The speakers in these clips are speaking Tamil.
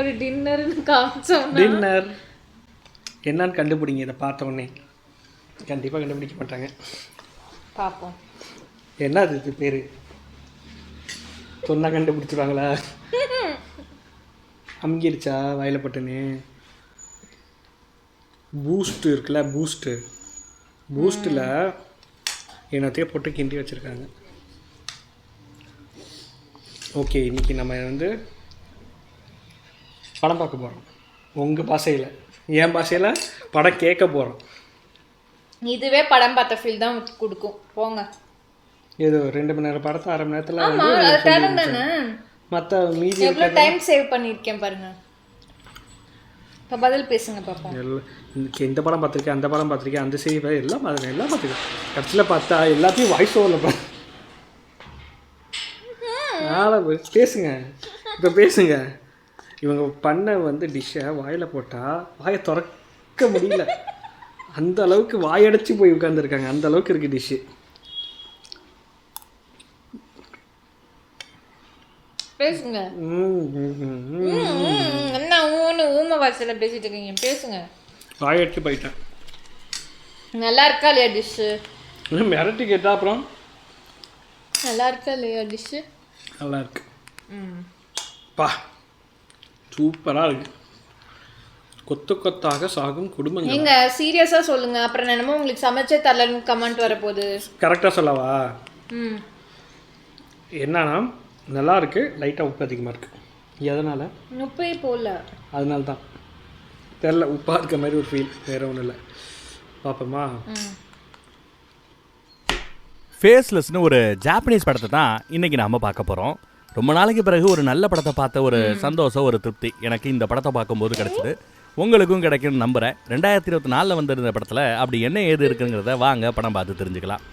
ஒரு டின்னர்னு காமிச்சோம். டின்னர் என்னன்னு கண்டுபிடிங்க. இதை பார்த்த உடனே கண்டிப்பாக கண்டுபிடிக்க மாட்டாங்க. பார்ப்போம். என்ன அது இது பேர் சொன்னால் கண்டுபிடிச்சிருவாங்களா? அமுங்கிருச்சா வாயில் பட்டுன்னு? பூஸ்ட்டு இருக்குல்ல, பூஸ்ட்டில் என்னத்தையும் போட்டு கிண்டி வச்சுருக்காங்க. ஓகே, இன்றைக்கி நம்ம வந்து படம் பார்க்க போகிறோம். உங்கள் பாஷையில், என் பாஷையில் படம் கேட்க போகிறோம். இதுவே படம் பார்த்த ஃபீல் தான் கொடுக்கும். போங்க. ஏதோ 2 மணி நேரம் படத்தை 1/2 மணி நேரத்தில் மற்ற மீதி எவ்வளோ டைம் சேவ் பண்ணியிருக்கேன் பாருங்க. இப்போ பதில் பேசுங்க பார்ப்போம். இந்த படம் பார்த்துருக்கேன், அந்த படம் பார்த்துருக்கேன், அந்த சீரியல் எல்லாம் பார்த்துருக்கேன். கடைசியில் பார்த்தா எல்லாத்தையும் வாய்ஸ் ஓவரில் பேசுங்க. இப்போ பேசுங்க. இவங்க பண்ண வந்து டிஷ்ஷை வாயில் போட்டால் வாயை திறக்க முடியல. அந்த அளவுக்கு வாயடைச்சி போய் உட்காந்துருக்காங்க. அந்த அளவுக்கு இருக்குது டிஷ்ஷு. பேசுங்க. என்ன ஊமை வாசல பேசிட்டு இருக்கீங்க? பேசுங்க. வாயடிச்சு போயிட்டேன். நல்லா இருக்கா இல்லையா டிஷ்ஷு? மிரட்டி கேட்டா அப்புறம் நல்லா இருக்கா இல்லையா டிஷ்ஷு? நல்லா இருக்கு. பா சூப்பராக இருக்கு. கொத்து கொத்தாக சாகும் குடும்பங்கள். நீங்க சீரியஸா சொல்லுங்க. அப்புறம் என்னமோ உங்களுக்கு சமைச்சே தரலன்னு கமெண்ட் வரப்போகுது. கரெக்டாக சொல்லவா? என்னன்னா நல்லா இருக்கு, லைட்டாக உப்பு அதிகமாக இருக்கு. எதனால்? உப்பே போடல, அதனால தான் தெரில. உப்பாக இருக்க மாதிரி ஒரு ஃபீல், வேறு ஒன்றும் இல்லை. பார்ப்போமா? ஃபேஸ்லெஸ்னு ஒரு ஜாப்பனீஸ் படத்தை தான் இன்றைக்கி நாம் பார்க்க போகிறோம். ரொம்ப நாளைக்கு பிறகு ஒரு நல்ல படத்தை பார்த்த ஒரு சந்தோஷம், ஒரு திருப்தி எனக்கு இந்த படத்தை பார்க்கும்போது கிடச்சிது. உங்களுக்கும் கிடைக்கும்னு நம்புகிறேன். 2024 வந்திருந்த படத்தில் அப்படி என்ன ஏது இருக்குங்கிறத வாங்க படம் பார்த்து தெரிஞ்சுக்கலாம்.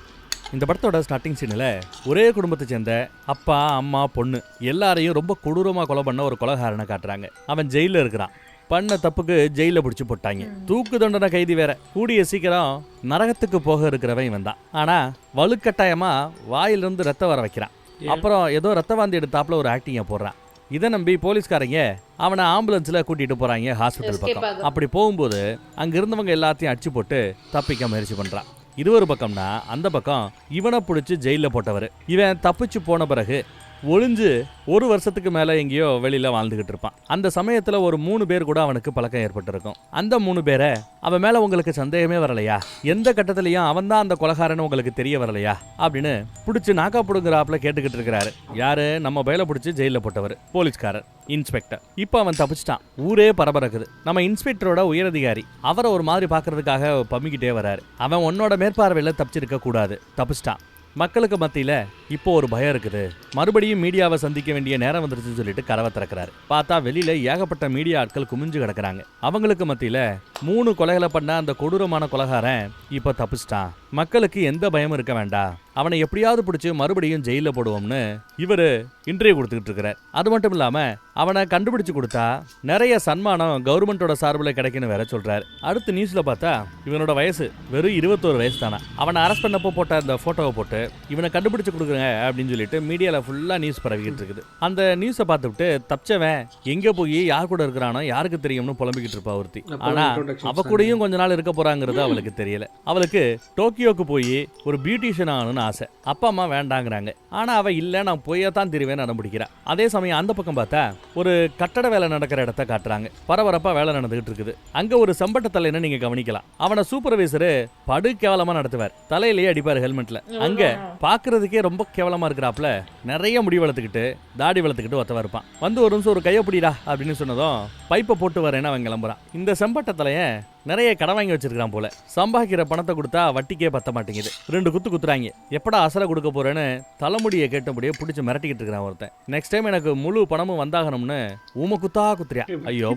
இந்த படத்தோட ஸ்டார்டிங் சீனில் ஒரே குடும்பத்தை சேர்ந்த அப்பா, அம்மா, பொண்ணு எல்லாரையும் ரொம்ப கொடூரமாக கொலை பண்ண ஒரு கொலைகாரனை காட்டுறாங்க. அவன் ஜெயிலில் இருக்கிறான். பண்ண தப்புக்கு ஜெயிலில் பிடிச்சி போட்டாங்க. தூக்கு தண்டனை கைதி வேற. கூடிய சீக்கிரம் நரகத்துக்கு போக இருக்கிறவன் இவன் தான். ஆனால் வலுக்கட்டாயமாக வாயிலிருந்து ரத்தம் வர வைக்கிறான். அப்புறம் ஏதோ ரத்த வாந்தி எடுத்தாப்புல ஒரு ஆக்டிங்கை போடுறான். இதை நம்பி போலீஸ்காரங்க அவனை ஆம்புலன்ஸில் கூட்டிகிட்டு போகிறாங்க ஹாஸ்பிட்டல் பக்கம். அப்படி போகும்போது அங்கே இருந்தவங்க எல்லாத்தையும் அடிச்சு போட்டு தப்பிக்க முயற்சி பண்ணுறான். இது ஒரு பக்கம்னா அந்த பக்கம் இவனை பிடிச்சி ஜெயிலில் போட்டவர். இவன் தப்பிச்சு போன பிறகு ஒளிஞ்சு 1 வருஷத்துக்கு மேலே எங்கேயோ வெளியில் வாழ்ந்துக்கிட்டு இருப்பான். அந்த சமயத்தில் ஒரு 3 பேர் கூட அவனுக்கு பழக்கம் ஏற்பட்டிருக்கும். அந்த 3 பேரை அவன் மேலே உங்களுக்கு சந்தேகமே வரலையா? எந்த கட்டத்துலையும் அவன் தான் அந்த கொலைகாரன்னு உங்களுக்கு தெரிய வரலையா அப்படின்னு பிடிச்சி நாக்கா பிடுங்குறாப்புல கேட்டுக்கிட்டு இருக்கிறாரு. யாரு? நம்ம பயில பிடிச்சி ஜெயிலில் போட்டவர், போலீஸ்காரர், இன்ஸ்பெக்டர். இப்போ அவன் தப்பிச்சிட்டான். ஊரே பரபரக்குது. நம்ம இன்ஸ்பெக்டரோட உயரதிகாரி அவரை ஒரு மாதிரி பார்க்கறதுக்காக பம்மிக்கிட்டே வராரு. அவன் உன்னோட மேற்பார்வையில் தப்பிச்சிருக்க கூடாது, தப்பிச்சிட்டான். மக்களுக்கு மத்தியில் இப்போ ஒரு பயம் இருக்குது. மறுபடியும் மீடியாவை சந்திக்க வேண்டிய நேரம் வந்துருச்சுன்னு சொல்லிட்டு கதவை திறக்கிறாரு. பார்த்தா வெளியில ஏகப்பட்ட மீடியா ஆட்கள் குமிஞ்சு கிடக்குறாங்க. அவங்களுக்கு மத்தியில் 3 கொலைகளை பண்ண அந்த கொடூரமான கொலைகாரன் இப்போ தப்பிச்சிட்டான். மக்களுக்கு எந்த பயமும் இருக்க வேண்டாம், அவனை எப்படியாவது பிடிச்சி மறுபடியும் ஜெயிலில் போடுவோம்னு இவர் இன்டர்வியூ கொடுத்துக்கிட்டு இருக்கிறார். அது மட்டும் இல்லாமல் அவனை கண்டுபிடிச்சு கொடுத்தா நிறைய சன்மானம் கவர்மெண்டோட சார்பில் கிடைக்குன்னு வேற சொல்றாரு. அடுத்து நியூஸ்ல பார்த்தா இவனோட வயசு வெறும் 21 வயசு தானே. அவனை அரெஸ்ட் பண்ணப்போ போட்ட அந்த போட்டோவை போட்டு இவனை கண்டுபிடிச்சு கொடுக்குறேங்க அப்படின்னு சொல்லிட்டு மீடியால ஃபுல்லா நியூஸ் பரவிக்கிட்டு இருக்குது. அந்த நியூஸை பார்த்துட்டு தப்பிச்சவன் எங்க போய் யார் கூட இருக்கிறானோ யாருக்கு தெரியும்னு புலம்பிக்கிட்டு இருப்பா ஒருத்தி. ஆனா அவ கூடயும் கொஞ்ச நாள் இருக்க போறாங்கிறது அவளுக்கு தெரியல. அவளுக்கு டோக்கியோக்கு போய் ஒரு பியூட்டிஷியன் ஆகணும்னு ஆசை. அப்பா அம்மா வேண்டாங்கிறாங்க. ஆனா அவ இல்ல, நான் போயே தான் திருவேன் அனுப்பிடிக்கிறா. அதே சமயம் அந்த பக்கம் பார்த்தா ஒரு கட்டட வேலை நடக்கிற இடத்த காட்டுறாங்க. பரபரப்பா வேலை நடந்துகிட்டு இருக்குது. அங்க ஒரு சம்பட்ட தலைன்னு நீங்க கவனிக்கலாம். அவனை சூப்பர்வைசரு படு கேவலமா நடத்துவார். தலையிலேயே அடிப்பார் ஹெல்மெட்ல. அங்க பாக்குறதுக்கே ரொம்ப கேவலமா இருக்கிறாப்ல. நிறைய முடி வளர்த்துக்கிட்டு தாடி வளர்த்துக்கிட்டு ஒத்தவா இருப்பான். வந்து ஒரு நிமிஷம் ஒரு கையை பிடிடா அப்படின்னு சொன்னதும் பைப்பை போட்டு வரேன்னு அவன் கிளம்புறான். இந்த செம்பட்ட தலையன் நிறைய கடை வாங்கி வச்சிருக்கான் போல. சம்பாதிக்கிற பணத்தை கொடுத்தா வட்டிக்கே பத்த மாட்டேங்குது. 2 குத்து குத்துறாங்க. எப்படா அசலை கொடுக்க போறேன்னு தலைமுடியை கேட்டபடியே பிடிச்சி மிரட்டிக்கிட்டு இருக்கிறான் ஒருத்தன். நெக்ஸ்ட் டைம் எனக்கு முழு பணமும் வந்தாகணும்னு ஊம குத்தா குத்துறியா. ஐயோ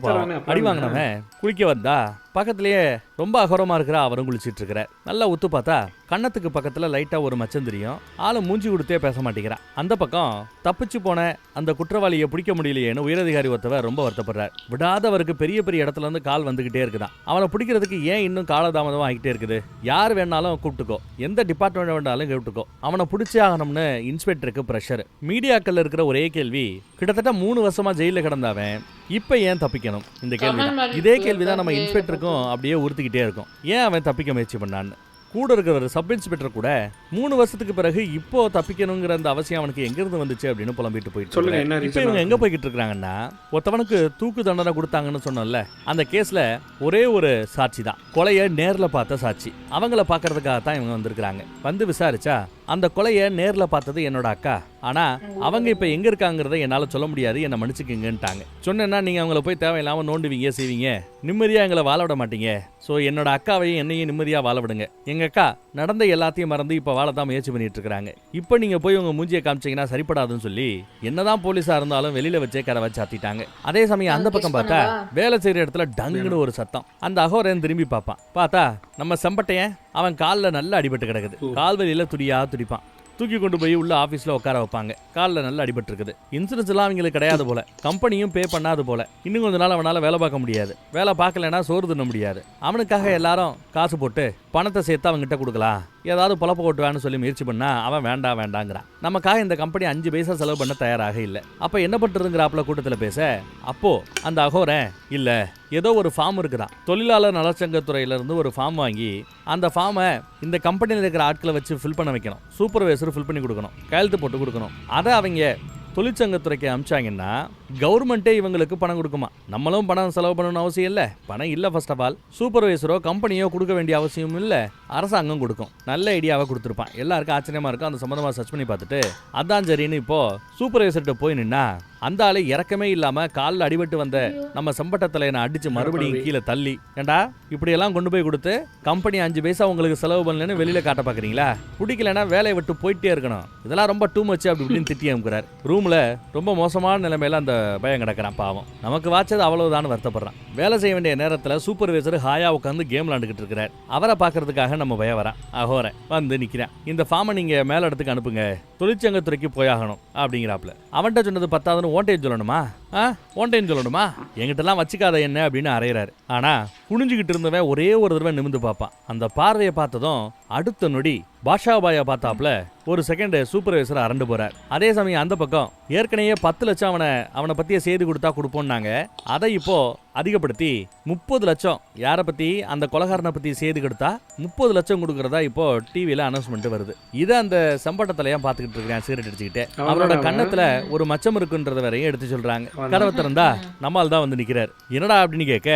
அடி வாங்கினவன் குளிக்க வந்தா பக்கத்திலேயே ரொம்ப அகோரமா இருக்கிறா. அவரும் குளிச்சிட்டு இருக்கிறார். நல்லா உத்து பார்த்தா கண்ணத்துக்கு பக்கத்துல லைட்டா ஒரு மச்சம் தெரியும். ஆளு மூஞ்சி கொடுத்தே பேச மாட்டேங்கிறான். அந்த பக்கம் தப்பிச்சு போன அந்த குற்றவாளியை பிடிக்க முடியலையேன்னு உயரதிகாரி ஒருத்தவர் ரொம்ப வருத்தப்படுறார். விடாதவருக்கு பெரிய பெரிய இடத்துல இருந்து கால் வந்துகிட்டே இருக்குதான். அவனை பிடிக்கிறதுக்கு ஏன் இன்னும் காலதாமதம் ஆகிட்டே இருக்குது? யார் வேணாலும் கூப்பிட்டுக்கோ, எந்த டிபார்ட்மெண்ட் வேணாலும் கூப்பிட்டுக்கோ, அவனை பிடிச்சே ஆகணும்னு இன்ஸ்பெக்டருக்கு ப்ரெஷர். மீடியாக்கள் இருக்கிற ஒரே கேள்வி, கிட்டத்தட்ட 3 வருஷமா ஜெயிலில் கிடந்தாவன் இப்போ ஏன் தப்பிக்கணும்? இந்த கேள்வி, இதே கேள்விதான் நம்ம இன்ஸ்பெக்டருக்கும் அப்படியே உறுத்திக்கிட்டே இருக்கும். ஏன் அவன் தப்பிக்க முயற்சி பண்ணான்னு. கூட இருக்கிற சப் இன்ஸ்பெக்டர் கூட 3 வருஷத்துக்கு பிறகு இப்போ தப்பிக்கணுங்கிற அந்த அவசியம் அவனுக்கு எங்கிருந்து வந்துச்சு அப்படின்னு புலம்பிட்டு போயிட்டு இப்போ இவங்க எங்க போய்கிட்டு இருக்காங்கன்னா, ஒருத்தவனுக்கு தூக்கு தண்டனை கொடுத்தாங்கன்னு சொன்னோம்ல, அந்த கேஸ்ல ஒரே ஒரு சாட்சி தான், கொலையை நேர்ல பார்த்த சாட்சி. அவங்கள பாக்குறதுக்காக தான் இவங்க வந்திருக்காங்க. வந்து விசாரிச்சா அந்த கொலையை நேர்ல பார்த்தது என்னோட அக்கா, ஆனா அவங்க இப்ப எங்க இருக்காங்கிறத என்னால சொல்ல முடியாது, என்ன மன்னிச்சுக்குங்கன்ட்டாங்க. சொன்னேன்னா நீங்க அவங்கள போய் தேவையில்லாம நோண்டுவீங்க, செய்வீங்க, நிம்மதியா எங்களை வாழ விட மாட்டீங்க. ஸோ என்னோட அக்காவையும் என்னையும் நிம்மதியா வாழ விடுங்க. எங்க அக்கா நடந்த எல்லாத்தையும் மறந்து இப்ப வாழத்தான் முயற்சி பண்ணிட்டு இருக்காங்க. இப்ப நீங்க போய் உங்க மூஞ்சியை காமிச்சீங்கன்னா சரிப்படாதுன்னு சொல்லி என்னதான் போலீஸா இருந்தாலும் வெளியில வச்சே கதவை சாத்திட்டாங்க. அதே சமயம் அந்த பக்கம் பார்த்தா வேலை செய்யற இடத்துல டங்குன்னு ஒரு சத்தம். அந்த அகோரன் திரும்பி பார்ப்பான். பார்த்தா நம்ம செம்பட்டையன் அவன் காலில் நல்லா அடிபட்டு கிடக்குது. கால்வெளியில துடியா துடிப்பான். தூக்கி கொண்டு போய் உள்ள ஆஃபீஸில் உட்கார வைப்பாங்க. காலில் நல்லா அடிபட்டு இருக்குது. இன்சூரன்ஸ் எல்லாம் அவங்களுக்கு கிடையாது போல, கம்பெனியும் பே பண்ணாது போல. இன்னும் கொஞ்ச நாள் அவனால் வேலை பார்க்க முடியாது. வேலை பார்க்கலன்னா சோறு தின்ன முடியாது. அவனுக்காக எல்லாரும் காசு போட்டு பணத்தை சேர்த்து அவங்ககிட்ட கொடுக்கலாம், ஏதாவது பொழப்ப ஓட்டுவான்னு சொல்லி முயற்சி பண்ணா அவன் வேண்டாம் வேண்டாங்கிறான். நமக்காக இந்த கம்பெனி 5 பைசா செலவு பண்ண தயாராக இல்லை. அப்போ என்ன பண்ணுறதுங்கிறாப்புல கூட்டத்தில் பேச, அப்போ அந்த அகோரன் இல்ல ஏதோ ஒரு ஃபார்ம் இருக்குதான், தொழிலாளர் நலச்சங்கத்துறையிலிருந்து ஒரு ஃபார்ம் வாங்கி அந்த ஃபார்மை இந்த கம்பெனியில் இருக்கிற ஆட்களை வச்சு ஃபில் பண்ண வைக்கணும். சூப்பர்வைசர் ஃபில் பண்ணி கொடுக்கணும், கையெழுத்து போட்டு கொடுக்கணும். அதை அவங்க தொழிற்சங்கத்துறைக்கு அனுப்பிச்சாங்கன்னா கவர்மெண்ட்டே இவங்களுக்கு பணம் கொடுக்குமா. நம்மளும் பணம் செலவு பண்ணணும்னு அவசியம் இல்லை. பணம் இல்லை. ஃபர்ஸ்ட் ஆஃப் ஆல் சூப்பர்வைசரோ கம்பெனியோ கொடுக்க வேண்டிய அவசியமும் இல்லை, அரசாங்கம் கொடுக்கும். நல்ல ஐடியாவை கொடுத்துருப்பான். எல்லாருக்கும் ஆச்சரியமா இருக்கும். அந்த சம்மந்தமாக சர்ச் பண்ணி பார்த்துட்டு அதான் சரின்னு இப்போ சூப்பர்வைசர்கிட்ட போய் நின்னா அந்த ஆளு இறக்கமே இல்லாம காலில் அடிபட்டு வந்த நம்ம செம்பட்டத்தில் என்ன அடிச்சு மறுபடியும் கீழே தள்ளி, ஏண்டா இப்படியெல்லாம் கொண்டு போய் கொடுத்து கம்பெனி 5 பைசா உங்களுக்கு செலவு பண்ணலன்னு வெளியில காட்ட பாக்குறீங்களா? பிடிக்கலன்னா வேலையை விட்டு போயிட்டே இருக்கணும். இதெல்லாம் ரொம்ப டூ மச் அப்படி இப்படின்னு திட்டி அனுப்புறாரு. ரூம்ல ரொம்ப மோசமான நிலைமையில அந்த பயம் கிடக்கிறான். பாவம், நமக்கு வாச்சது அவ்வளவுதான் வருத்தப்படுறான். வேலை செய்ய வேண்டிய நேரத்தில் சூப்பர்வைசர் ஹாயா உட்காந்து கேம் விளாண்டுக்கிட்டு இருக்கிறார். அவரை பார்க்கறதுக்காக நம்ம பயம் வரான். அகோரன் வந்து நிற்கிறான். இந்த ஃபார்மை நீங்க மேல இடத்துக்கு அனுப்புங்க, தொழிற்சங்கத்துறைக்கு போயாகணும் அப்படிங்கிறாப்ல. அவன்கிட்ட சொன்னது 10 ஓன்டைன் சொல்லணுமா? ஓன்டைன் சொல்லணுமா? எங்கிட்டலாம் வச்சுக்காத என்ன அப்படின்னு அறையிறாரு. ஆனா குனிஞ்சுக்கிட்டு இருந்தவன் ஒரே ஒரு தடவை நிமிந்து பார்ப்பான். அந்த பார்வையை பார்த்ததும் அடுத்த நொடி பாஷாபாயா பார்த்தாப்ல ஒரு செகண்ட் சூப்பர்வைசர் அரண்டு போறார். அதே சமயம் அந்த பக்கம் ஏற்கனவே 10 லட்சம் அவனை பத்திய செய்தி கொடுத்தா கொடுப்போம்னாங்க. அதை இப்போ அதிகப்படுத்தி 30 லட்சம், யாரை பத்தி, அந்த கொலகாரனை பத்தி செய்தி கொடுத்தா 30 லட்சம் கொடுக்கறதா இப்போ டிவியில அனௌன்ஸ்மெண்ட் வருது. இதை அந்த செம்பட்டத்திலையும் பார்த்துக்கிட்டு இருக்கேன் சிகரெட் அடிச்சுக்கிட்டு. அவனோட கண்ணத்துல ஒரு மச்சம் இருக்குன்றத வரையும் எடுத்து சொல்றாங்க. கதவை திறந்தா நம்மால் தான் வந்து நிக்கிறார். என்னடா அப்படின்னு கேட்க,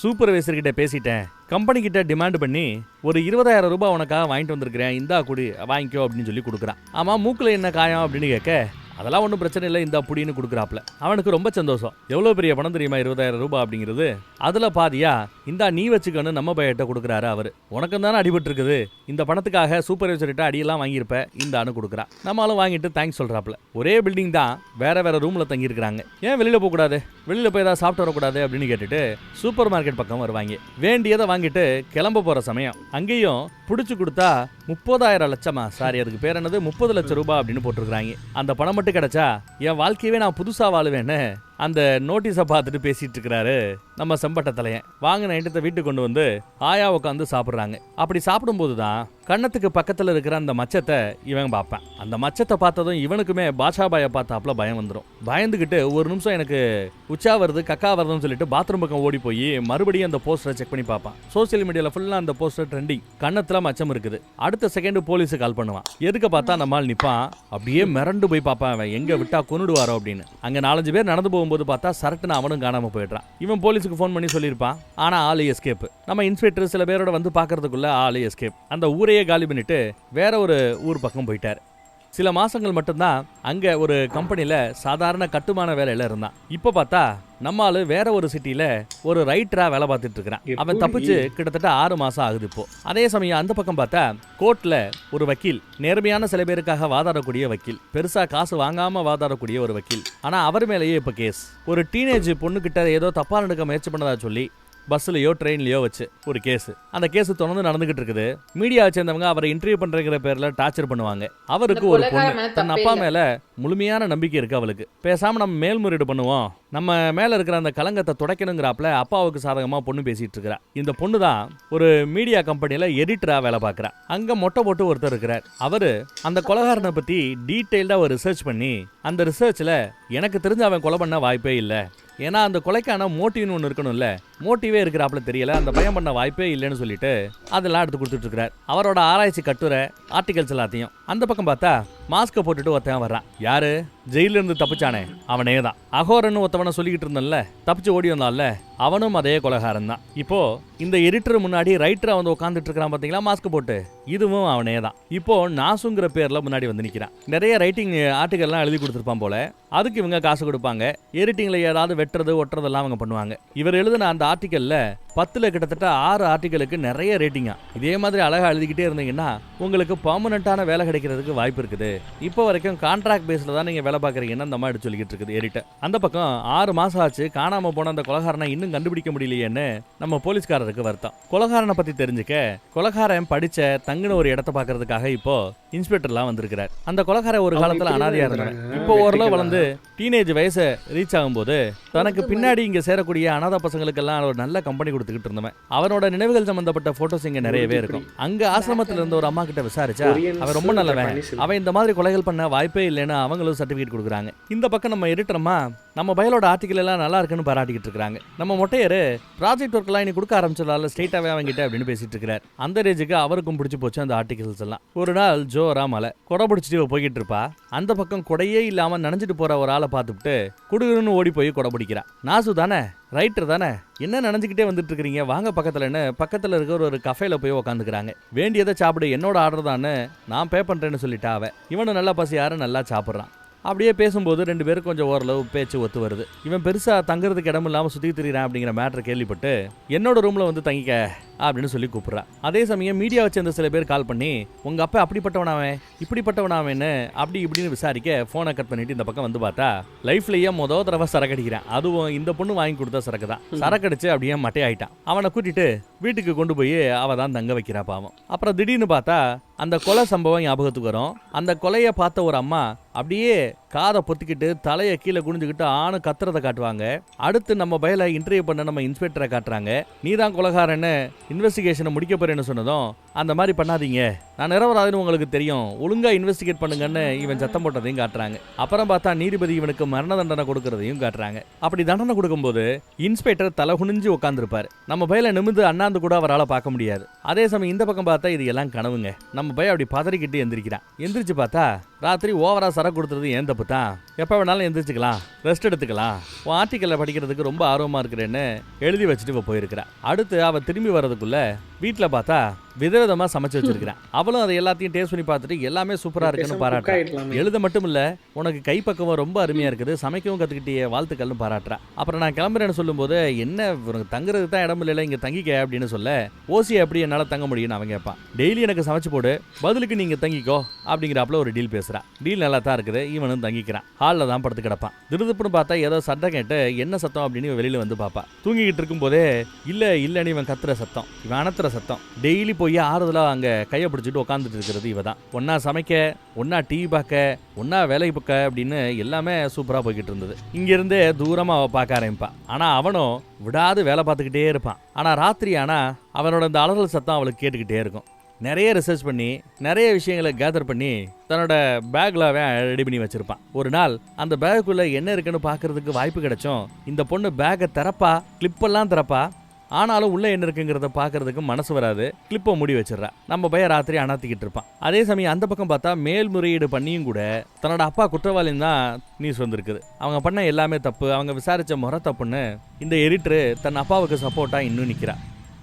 சூப்பர்வைசர் கிட்ட பேசிட்டேன், கம்பெனி கிட்ட டிமாண்ட் பண்ணி ஒரு 20,000 ரூபாய் உனக்காக வாங்கிட்டு வந்திருக்கிறேன், இந்தா குடி, வாங்கிக்கோ அப்படின்னு சொல்லி கொடுக்குறான். ஆமா, மூக்குல என்ன காயம் அப்படின்னு கேட்க, அதெல்லாம் ஒன்றும் பிரச்சனை இல்லை, இந்த புடின்னு கொடுக்குறாப்ல. அவனுக்கு ரொம்ப சந்தோஷம். எவ்வளோ பெரிய பணம் தெரியுமா 20,000 ரூபாய் அப்படிங்கிறது. அதில் பாதியா இந்தா நீ வச்சுக்கன்னு நம்ம பையிட்ட கொடுக்குறாரு அவர். உனக்கு தானே அடிபட்டு இருக்குது, இந்த பணத்துக்காக சூப்பர்வைசர்கிட்ட அடியெல்லாம் வாங்கியிருப்ப, இந்தான்னு கொடுக்குறான். நம்மளும் வாங்கிட்டு தேங்க்ஸ் சொல்கிறாப்ல. ஒரே பில்டிங் தான், வேற வேற ரூமில் தங்கியிருக்கிறாங்க. ஏன் வெளியில் போகக்கூடாது, வெளியில் போய் ஏதாவது சாப்பிட்டு வரக்கூடாது அப்படின்னு கேட்டுட்டு சூப்பர் மார்க்கெட் பக்கம் வருவாங்க. வேண்டியதை வாங்கிட்டு கிளம்ப போகிற சமயம் அங்கேயும் பிடிச்சி கொடுத்தா 30,000 லட்சமா, சாரி அதுக்கு பேர் என்னது, 30 லட்சம் ரூபாய் அப்படின்னு போட்டிருக்கிறாங்க. அந்த பணம் மட்டும் கிடைச்சா என் வாழ்க்கையவே நான் புதுசா வாழுவேன்னு அந்த நோட்டீஸை பார்த்துட்டு பேசிட்டு இருக்கிறாரு நம்ம செம்பட்டத்தலையன். வாங்கின ஐட்டத்தை வீட்டுக்கு கொண்டு வந்து ஆயா உட்காந்து சாப்பிட்றாங்க. அப்படி சாப்பிடும்போது தான் கண்ணத்துக்கு பக்கத்தில் இருக்கிற அந்த மச்சத்தை இவன் பார்ப்பான். அந்த மச்சத்தை பார்த்ததும் இவனுக்குமே பாஷாபாயை பார்த்தாப்புல பயம் வந்துடும். பயந்துக்கிட்டு ஒரு நிமிஷம் எனக்கு உச்சா வருது, கக்கா வருதுன்னு சொல்லிட்டு பாத்ரூம் பக்கம் ஓடி போய் மறுபடியும் அந்த போஸ்டரை செக் பண்ணி பார்ப்பான். சோசியல் மீடியாவில் ஃபுல்லாக அந்த போஸ்டர் ட்ரெண்டிங். கண்ணத்தில் மச்சம் இருக்குது. அடுத்த செகண்ட் போலீஸுக்கு கால் பண்ணுவான். எதுக்கு பார்த்தா நம்மால் நிற்பான். அப்படியே மிரண்டு போய் பார்ப்பான், அவன் எங்க விட்டா கொன்னுடுவாரோ அப்படின்னு. அங்கே 4-5 பேர் நடந்து போகும்போது பார்த்தா சரட்டுன்னு அவனும் காணாம போயிடுறான். இவன் போலீஸுக்கு ஃபோன் பண்ணி சொல்லியிருப்பான். ஆனா ஆளு எஸ்கேப். நம்ம இன்ஸ்பெக்டர் சில பேரோட வந்து பார்க்கறதுக்குள்ள ஆளு எஸ்கேப். அந்த ஊரையே காலி பண்ணிட்டு வேற ஒரு ஊர் பக்கம் போயிட்டார். சில மாசங்கள் மட்டும்தான் அங்க ஒரு கம்பெனில சாதாரண கட்டுமான வேலையில இருந்தான். இப்ப பார்த்தா நம்ம ஆளு வேற ஒரு சிட்டில ஒரு ரைட்டரா வேலை பார்த்துட்டு இருக்கிறான். அவன் தப்பிச்சு கிட்டத்தட்ட 6 மாசம் ஆகுது இப்போ. அதே சமயம் அந்த பக்கம் பார்த்தா கோர்ட்ல ஒரு வக்கீல், நேர்மையான சில பேருக்காக வாதாடக்கூடிய வக்கீல், பெருசா காசு வாங்காம வாதாடக்கூடிய ஒரு வக்கீல். ஆனா அவர் மேலேயே இப்ப கேஸ். ஒரு டீனேஜ் பொண்ணு கிட்ட ஏதோ தப்பா நடக்க முயற்சி பண்ணதா சொல்லி பஸ்லயோ ட்ரெயின்லயோ வச்சு ஒரு கேஸ். அந்த கேஸ் தொடர்ந்து நடந்துகிட்டு இருக்குது. மீடியாவை சேர்ந்தவங்க அவரை இன்டர்வியூ பண்றங்கிற பேர்ல டார்ச்சர் பண்ணுவாங்க. அவருக்கு ஒரு பொண்ணு தன் அப்பா மேல முழுமையான நம்பிக்கை இருக்கு அவளுக்கு. பேசாம நம்ம மேல்முறையீடு பண்ணுவோம், நம்ம மேல இருக்கிற அந்த கலங்கத்தை துடைக்கணுங்கிறாப்புல அப்பாவுக்கு சாதகமா பொண்ணு பேசிட்டு இருக்கிறா. இந்த பொண்ணு தான் ஒரு மீடியா கம்பெனில எடிட்டரா வேலை பார்க்கறா. அங்க மொட்டை போட்டு ஒருத்தர் இருக்கிறார். அவரு அந்த கொலைகாரனை பத்தி டீட்டெயில்டா ஒரு ரிசர்ச் பண்ணி அந்த ரிசர்ச்ல எனக்கு தெரிஞ்ச அவன் கொலை பண்ண வாய்ப்பே இல்லை, ஏன்னா அந்த கொலைக்கான மோட்டிவ்னு ஒன்று இருக்கணும்ல, மோட்டிவே இருக்கிறாப்புல தெரியல, அந்த பயம் பண்ண வாய்ப்பே இல்லைன்னு சொல்லிட்டு அதெல்லாம் எடுத்து கொடுத்துட்டு இருக்கிறார். அவரோட ஆராய்ச்சி கட்டுரை ஆர்டிகல்ஸ் எல்லாத்தையும். அந்த பக்கம் பார்த்தா மாஸ்கை போட்டுட்டு ஒருத்தன் வர்றான். யாரு? ஜெயில இருந்து தப்பிச்சானே அவனே தான். அகோரன்னு ஒருத்தவனை சொல்லிக்கிட்டு இருந்தன்ல, தப்பிச்சு ஓடி வந்தான்ல, அவனும் அதே கொலைகாரன் தான். இப்போ இந்த எடிட்டர் முன்னாடி ரைட்டரா வந்து உட்காந்துட்டு இருக்கிறான் பாத்தீங்களா மாஸ்க் போட்டு, இதுவும் அவனே தான். இப்போ நாசுங்கிற பேர்ல முன்னாடி வந்து நிக்கிறான். நிறைய ரைட்டிங் ஆர்டிகல்லாம் எழுதி கொடுத்துருப்பான் போல, அதுக்கு இவங்க காசு கொடுப்பாங்க. எடிட்டிங்ல ஏதாவது வெட்டுறது ஒட்டுறதெல்லாம் அவங்க பண்ணுவாங்க. இவர் எழுதின அந்த ஆர்டிகல்ல 10ல் கிட்டத்தட்ட 6 ஆர்டிகலுக்கு நிறைய ரேட்டிங்கா. இதே மாதிரி அழகா எழுதிக்கிட்டே இருந்தீங்கன்னா உங்களுக்கு பர்மனண்டான வேலை கிடைக்கிறதுக்கு வாய்ப்பு இருக்குது. இப்போ வரைக்கும் கான்ட்ராக்ட் பேஸ்ல தான் நீங்க வேலை பார்க்குறீங்கன்னு அந்த மாதிரி சொல்லிக்கிட்டு இருக்குது எடிட்டர். அந்த பக்கம் 6 மாசம் ஆச்சு காணாம போன அந்த கொலைகாரனை இன்னும் கண்டுபிடிக்க முடியலையேன்னு நம்ம போலீஸ்காரருக்கு வருத்தம். கொலைகாரனை பத்தி தெரிஞ்சுக்க கொலைகாரன் படிச்ச தங்கின ஒரு இடத்தை பார்க்கறதுக்காக இப்போ இன்ஸ்பெக்டர்லாம் வந்திருக்கிறார். அந்த கொலைகாரன் ஒரு காலத்துல அனாதையா இருந்தாங்க. இப்போ ஓரளவு வளர்ந்து டீனேஜ் வயசை ரீச் ஆகும்போது தனக்கு பின்னாடி இங்க சேரக்கூடிய அனாதை பசங்களுக்கெல்லாம் ஒரு நல்ல கம்பெனி கொடுத்துக்கிட்டு இருந்தவன். அவனோட நினைவுகள் சம்பந்தப்பட்ட போட்டோஸ் இங்க நிறையவே இருக்கும். அங்க ஆசிரமத்துல இருந்த ஒரு அம்மா கிட்ட விசாரிச்சா அவன் ரொம்ப நல்லவன், அவன் இந்த மாதிரி கொலைகள் பண்ண வாய்ப்பே இல்லைன்னு அவங்களும் சர்டிபிகேட் கொடுக்குறாங்க. இந்த பக்கம் நம்ம எடிட்டரமா நம்ம பயலோட ஆர்டிகல் எல்லாம் நல்லா இருக்குன்னு பாராட்டிக்கிட்டு இருக்காங்க. நம்ம மொட்டையரு ப்ராஜெக்ட் ஒர்க் எல்லாம் இனி கொடுக்க ஆரம்பிச்சிடல ஸ்ட்ரெயிட்டாவே அவங்கிட்ட அப்படின்னு பேசிட்டு இருக்கிறார். அந்த ரேஜுக்கு அவருக்கும் பிடிச்சி போச்சு அந்த ஆர்டிகல்ஸ் எல்லாம். ஒரு நாள் ஜோரா மலை கொடை பிடிச்சிட்டு போய்கிட்டு இருப்பா. அந்த பக்கம் கொடையே இல்லாம நனைஞ்சிட்டு போற ஒரு ஆளை பார்த்துட்டு குடுகுன்னு ஓடி போய் கொடை பிடிக்கிறா. நாசு தானே, ரைட்டர் தானே, என்ன நினைஞ்சுக்கிட்டே வந்துட்டு இருக்கிறீங்க, வாங்க பக்கத்துலன்னு பக்கத்துல இருக்கிற ஒரு கஃபேல போய் உட்காந்துக்கிறாங்க. வேண்டியதை சாப்பிடு, என்னோட ஆர்டர் தானே, நான் பே பண்றேன்னு சொல்லிட்டா அவ. இவனு நல்லா பசியாரு நல்லா சாப்பிட்றான். அப்படியே பேசும்போது 2 பேரும் கொஞ்சம் ஓரளவு பேச்சு ஒத்து வருது. இவன் பெருசா தங்குறதுக்கு இடம் இல்லாம சுத்தி திரிறான் அப்படிங்கிற மேட்டர் கேள்விப்பட்டு என்னோட ரூம்ல வந்து தங்கிக்க அப்படின்னு சொல்லி கூப்பிடுறா. அதே சமயம் மீடியா வச்சிருந்த சில பேர் கால் பண்ணி உங்க அப்பா அப்படிப்பட்டவனாவே இப்படிப்பட்டவனாவேன்னு அப்படி இப்படின்னு விசாரிக்க போனை கட் பண்ணிட்டு இந்த பக்கம் வந்து பார்த்தா லைஃப்லயே மொதல் தடவை சரக்கு அடிக்கிறான். அதுவும் இந்த பொண்ணு வாங்கி கொடுத்த சரக்கு தான். சரக்கு அடிச்சு அப்படியே மட்டையாயிட்டான். அவனை கூட்டிட்டு வீட்டுக்கு கொண்டு போய் அவ தான் தங்க வைக்கிறா பாவம். அப்புறம் திடீர்னு பார்த்தா அந்த கொலை சம்பவம் ஞாபகத்துக்கு வரும். அந்த கொலையை பார்த்த ஒரு அம்மா அப்படியே காதை பொத்திக்கிட்டு தலையை கீழே குனிஞ்சுக்கிட்டு ஆணு கத்துறதை காட்டுவாங்க. அடுத்து நம்ம பயலை இன்டர்வியூ பண்ண நம்ம இன்ஸ்பெக்டரை காட்டுறாங்க. நீ தான் கொலைகாரன்னு இன்வெஸ்டிகேஷனை முடிக்க போறேன்னு சொன்னதும் அந்த மாதிரி பண்ணாதீங்க, நான் நிரபராதின்னு உங்களுக்கு தெரியும், ஒழுங்கா இன்வெஸ்டிகேட் பண்ணுங்கன்னு இவன் சத்தம் போட்டதையும் காட்டுறாங்க. அப்புறம் பார்த்தா நீதிபதி இவனுக்கு மரண தண்டனை கொடுக்கறதையும் காட்டுறாங்க. அப்படி தண்டனை கொடுக்கும்போது இன்ஸ்பெக்டர் தலை குனிஞ்சு உட்காந்துருப்பாரு. நம்ம பயலை நிமிந்து அண்ணாந்து கூட அவரால் பார்க்க முடியாது. அதே சமயம் இந்த பக்கம் பார்த்தா இது எல்லாம் கனவுங்க. நம்ம பையன் அப்படி பதறிக்கிட்டு எந்திரிக்கிறான். எந்திரிச்சு பார்த்தா ராத்திரி ஓவரா சரக்கு கொடுத்துறது ஏன் தப்பு தான், எப்போ வேணாலும் எந்திரிச்சுக்கலாம், ரெஸ்ட் எடுத்துக்கலாம், உன் ஆர்டிக்கலை படிக்கிறதுக்கு ரொம்ப ஆர்வமா இருக்கிறேன்னு எழுதி வச்சுட்டு போயிருக்கிறா. அடுத்து அவ திரும்பி வர்றதுக்குள்ள வீட்டில் பார்த்தா விதவிதமா சமைச்சு வச்சிருக்கிறான். அவளும் அதை எல்லாத்தையும் டேஸ்ட் பண்ணி பார்த்துட்டு எல்லாமே சூப்பரா இருக்குன்னு பாராட்டுறா. எழுத மட்டும் இல்ல, உனக்கு கைப்பக்குவம் ரொம்ப அருமையா இருக்குது, சமைக்கவும் கத்துக்கிட்டே வாழ்த்துக்கள்னு பாராட்டுறா. அப்புறம் நான் கிளம்புறேன்னு சொல்லும் போது என்ன உனக்கு தங்குறதுக்கு தான் இடம் இல்லைல்ல, இங்க தங்கிக்க அப்படின்னு சொல்ல ஓசி எப்படி என்னால தங்க முடியும்னு அவன் கேட்பான். டெய்லி எனக்கு சமைச்சு போடு, பதிலுக்கு நீங்க தங்கிக்கோ அப்படிங்கிறாப்புல ஒரு டீல் பேசுறா. டீல் நல்லா தான் இருக்குது. இவனும் தங்கிக்கிறான். ஹாலில் தான் படுத்து கிடப்பான். திருதுப்புன்னு பார்த்தா ஏதோ சத்தம் கேட்டு என்ன சத்தம் அப்படின்னு வெளியில வந்து பாப்பா. தூங்கிக்கிட்டு இருக்கும் போதே இல்லன்னு இவன் கத்துற சத்தம், இவன் அணத்துற சத்தம். டெய்லி போய் ஆறுதலா அங்க கையை பிடிச்சிட்டு உட்காந்துட்டு இருக்கிறது இவ தான். ஒன்னா சமைக்க, ஒன்னா டிவி பார்க்க, ஒன்னா வேலை பார்க்க அப்படின்னு எல்லாமே சூப்பரா போய்கிட்டு இருந்தது. இங்க இருந்தே தூரமா அவ பார்க்க ஆரம்பிப்பான். ஆனா அவனும் விடாது வேலை பார்த்துக்கிட்டே இருப்பான். ஆனா ராத்திரி ஆனா அவனோட இந்த அலறல் சத்தம் அவளுக்கு கேட்டுக்கிட்டே இருக்கும். நிறைய ரிசர்ச் பண்ணி நிறைய விஷயங்களை கேதர் பண்ணி தன்னோட பேக்ல ரெடி பண்ணி வச்சிருப்பான். ஒரு நாள் அந்த பேக்குள்ள என்ன இருக்குன்னு பாக்குறதுக்கு வாய்ப்பு கிடைச்சோம். இந்த பொண்ணு பேக்கை திறப்பா, கிளிப்பெல்லாம் திறப்பா, ஆனாலும் உள்ள என்ன இருக்குங்கிறத பாக்குறதுக்கு மனசு வராது. கிளிப்பை மூடி வச்சிடறா. நம்ம பையன் ராத்திரி அனாத்திக்கிட்டு இருப்பான். அதே சமயம் அந்த பக்கம் பார்த்தா மேல்முறையீடு பண்ணியும் கூட தன்னோட அப்பா குற்றவாளின்னு தான் நியூஸ் வந்திருக்குது. அவங்க பண்ண எல்லாமே தப்பு, அவங்க விசாரிச்ச முறை தப்புன்னு இந்த எடிட்டரு தன் அப்பாவுக்கு சப்போர்ட்டா இன்னும் நிக்கிறா.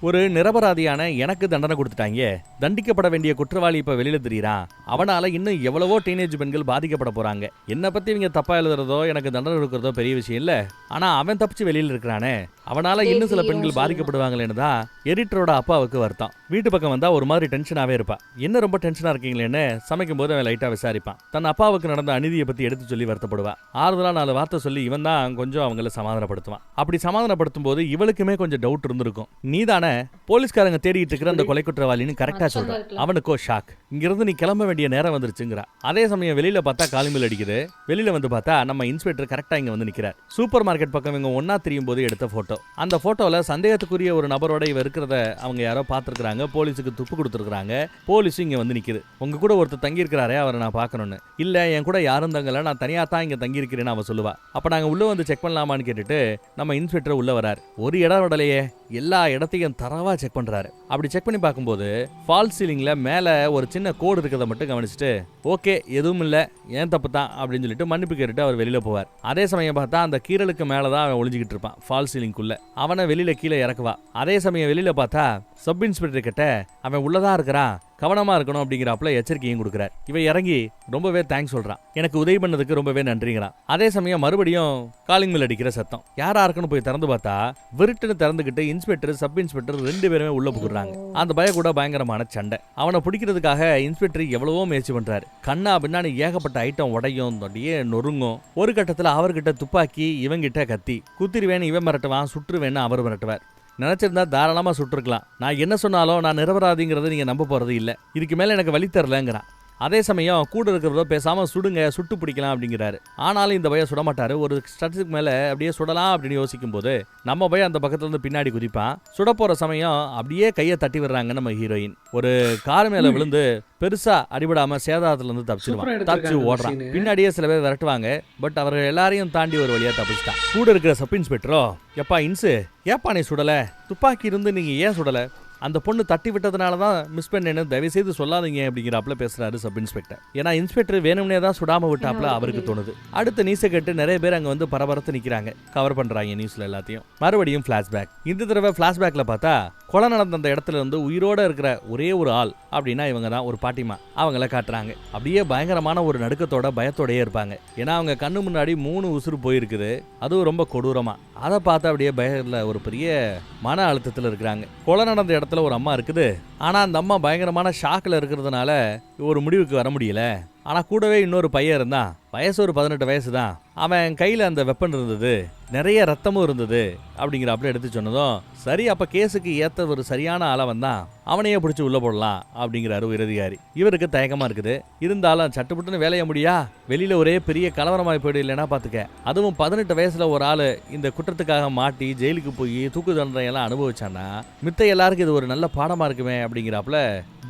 ஒரு நிரபராதியான எனக்கு தண்டனை கொடுத்துட்டாங்க, தண்டிக்கப்பட வேண்டிய குற்றவாளி இப்ப வெளியில தெரியுறான், அவனால இன்னும் எவ்வளவோ டீனேஜ் பெண்கள் பாதிக்கப்பட போறாங்க. என்னை பத்தி இவங்க தப்பா எழுதுறதோ எனக்கு தண்டனை கொடுக்கறதோ பெரிய விஷயம் இல்ல, ஆனா அவன் தப்பிச்சு வெளியில இருக்கிறானே அவனால இன்னும் சில பெண்கள் பாதிக்கப்படுவாங்களேன்னு தான் எடிட்டரோட அப்பாவுக்கு வருத்தம். வீட்டு பக்கம் வந்தா ஒரு மாதிரி டென்ஷனாவே இருப்பா. என்ன ரொம்ப டென்ஷனா இருக்கீங்களேன்னு சமைக்கும் போது அவன் லைட்டா விசாரிப்பான். தன் அப்பாவுக்கு நடந்த அநீதியை பத்தி எடுத்து சொல்லி வருத்தப்படுவா. ஆறுதலா 4 வார்த்தை சொல்லி இவன் தான் கொஞ்சம் அவங்கள சமாதானப்படுத்துவான். அப்படி சமாதானப்படுத்தும் போது இவளுக்குமே கொஞ்சம் டவுட் இருந்திருக்கும். நீதானே போலீஸ்காரங்க தேடிட்டு இருக்கிற அந்த கொலை குற்றவாளின்னு கரெக்டா சொல்றான். அவனுக்கோ ஷாக். இங்கிருந்து நீ கிளம்ப வேண்டிய நேரம் வந்துருச்சுங்கிறா. அதே சமயம் வெளியில பார்த்தா காலிமில் அடிக்குது. வெளியில வந்து பார்த்தா நம்ம இன்ஸ்பெக்டர் கரெக்டா இங்க வந்து நிக்கிறார். சூப்பர் மார்க்கெட் பக்கம் இவங்க ஒன்னா தெரியும் போது எடுத்த போட்டோ. அந்த போட்டோல சந்தேகத்துக்குரிய ஒரு நபரோட இவ இருக்கிறத அவங்க யாரோ பார்த்திருக்காங்க. போலீஸுக்கு துப்பு கொடுத்துருக்காங்க. போலீஸும் இங்க வந்து நிக்குது. உங்க கூட ஒருத்தர் தங்கி இருக்கிறாரே, அவரை நான் பார்க்கணும்னு. இல்ல என் கூட யாரும் தங்கல, நான் தனியா தான் இங்க தங்கி இருக்கிறேன்னு அவ சொல்லுவா. அப்ப நாங்க உள்ள வந்து செக் பண்ணலாமான்னு கேட்டுட்டு நம்ம இன்ஸ்பெக்டர் உள்ள வரார். ஒரு இடம் விடலையே, எல்லா இடத்தையும் தரவா செக் பண்றாரு. அப்படி செக் பண்ணி பார்க்கும்போது ஃபால் சீலிங்ல மேல ஒரு சின்ன கோடு இருக்கிறத மட்டும் கவனிச்சுட்டு ஓகே எதுவும் இல்ல, ஏன் தப்பு தான் அப்படின்னு சொல்லிட்டு மன்னிப்பு கேட்டுட்டு அவர் வெளியில போவார். அதே சமயம் பார்த்தா அந்த கீரலுக்கு மேலதான் அவன் ஒளிஞ்சிக்கிட்டு இருப்பான் ஃபால் சீலிங்குள்ள. அவனை வெளியில கீழே இறக்குவா. அதே சமயம் வெளியில பார்த்தா சப் இன்ஸ்பெக்டர் கிட்ட அவன் உள்ளதான் இருக்கிறான், கவனமா இருக்கணும் அப்படிங்கிறாப்புல எச்சரிக்கையும் கொடுக்குறார். இவன் இறங்கி ரொம்பவே தேங்க்ஸ் சொல்றான். எனக்கு உதவி பண்ணதுக்கு ரொம்பவே நன்றிங்கிறான். அதே சமயம் மறுபடியும் காலிங் பெல் அடிக்கிற சத்தம். யாரா இருக்குன்னு போய் திறந்து பார்த்தா விருட்டுன்னு திறந்துக்கிட்டு இன்ஸ்பெக்டர் சப் இன்ஸ்பெக்டர் 2 பேருமே உள்ள புகுறாங்க. அந்த பய கூட பயங்கரமான சண்டை. அவனை பிடிக்கிறதுக்காக இன்ஸ்பெக்டர் எவ்வளவோ முயற்சி பண்றாரு. கண்ணா பின்னாடி ஏகப்பட்ட ஐட்டம் உடையும், அப்படியே நொறுங்கும். ஒரு கட்டத்துல அவர்கிட்ட துப்பாக்கி, இவங்கிட்ட கத்தி. குத்திருவேன்னு இவன் மிரட்டுவான், சுற்றுவேன்னு அவர் மிரட்டுவார். நினைச்சிருந்தா தாராளமா சுட்டிருக்கலாம். நான் என்ன சொன்னாலும் நான் நிரபராதிங்கிறத நீங்க நம்ப போறது இல்ல, இதுக்கு மேல எனக்கு வழி தரலங்கிறான். அதே சமயம் கூட இருக்கிறதோ பேசாம சுடுங்க, சுட்டு பிடிக்கலாம் அப்படிங்கிறாரு. ஆனாலும் இந்த பையன் சுடமாட்டாரு. ஒரு ஸ்டட்டுக்கு மேல அப்படியே சுடலாம் அப்படின்னு யோசிக்கும் போது நம்ம பையன் அந்த பக்கத்துல இருந்து பின்னாடி குதிப்பான். சுட போற சமயம் அப்படியே கையை தட்டி விடுறாங்க நம்ம ஹீரோயின். ஒரு கார் மேல விழுந்து பெருசா அடிபடாம சேதாரத்துல இருந்து தப்பிச்சிருவான். தப்பிச்சு ஓடுறான். பின்னாடியே சில பேர் விரட்டுவாங்க. பட் அவர்கள் எல்லாரையும் தாண்டி ஒரு வழியா தப்பிச்சிட்டான். கூட இருக்கிற சப் இன்ஸ்பெக்டரோ, எப்பா இன்சு, ஏப்பா நீ சுடல, துப்பாக்கி இருந்து நீங்க ஏன் சுடல, அந்த பொண்ணு தட்டி விட்டதுனால தான் மிஸ் பண்ணேன்னு தயவு செய்து சொல்லாதீங்க அப்படிங்கிறாப்புல பேசுறாரு சப் இன்ஸ்பெக்டர். ஏன்னா இன்ஸ்பெக்டர் வேணும்னே தான் சுடாம விட்டாப்புல அவருக்கு தோணுது. அடுத்த நியூஸை கேட்டு நிறைய பேர் அங்க வந்து பரபரத்து நிக்கிறாங்க, கவர் பண்றாங்க நியூஸ்ல எல்லாத்தையும். மறுபடியும் பிளாஷ்பேக். இந்த தடவை பிளாஷ்பேக்ல பார்த்தா கொலை நடந்த அந்த இடத்துல இருந்து உயிரோட இருக்கிற ஒரே ஒரு ஆள் அப்படின்னா இவங்க தான், ஒரு பாட்டிமா. அவங்கள காட்டுறாங்க. அப்படியே பயங்கரமான ஒரு நடுக்கத்தோட பயத்தோடயே இருப்பாங்க. ஏன்னா அவங்க கண்ணு முன்னாடி 3 உசுறு போயிருக்குது, அதுவும் ரொம்ப கொடூரமா. அதை பார்த்து அப்படியே பயத்துல ஒரு பெரிய மன அழுத்தத்தில் இருக்கிறாங்க. கொலை நடந்த இடத்துல ஒரு அம்மா இருக்குது. ஆனா அந்த அம்மா பயங்கரமான ஷாக்ல இருக்கிறதுனால ஒரு முடிவுக்கு வர முடியல. ஆனா கூடவே இன்னொரு பையன் இருந்தான். வயசு ஒரு 18 வயசு தான். அவன் கையில அந்த வெப்பன் இருந்தது, நிறைய ரத்தமும் இருந்தது அப்படிங்கிறாப்புல எடுத்து சொன்னதும் சரி, அப்ப கேஸுக்கு ஏத்த ஒரு சரியான ஆளை வந்தான், அவனையே பிடிச்சி உள்ள போடலாம் அப்படிங்கிறாரு உயரதிகாரி. இவருக்கு தயக்கமா இருக்குது. இருந்தாலும் சட்டுப்புட்டுன்னு வேலைய முடியா, வெளியில ஒரே பெரிய கலவரமாய் போயிடு இல்லைன்னா பாத்துக்க. அதுவும் 18 வயசுல ஒரு ஆளு இந்த குற்றத்துக்காக மாட்டி ஜெயிலுக்கு போய் தூக்கு தண்டனை எல்லாம் அனுபவிச்சான்னா மித்த எல்லாருக்கும் இது ஒரு நல்ல பாடமா இருக்குமே அப்படிங்கிறாப்புல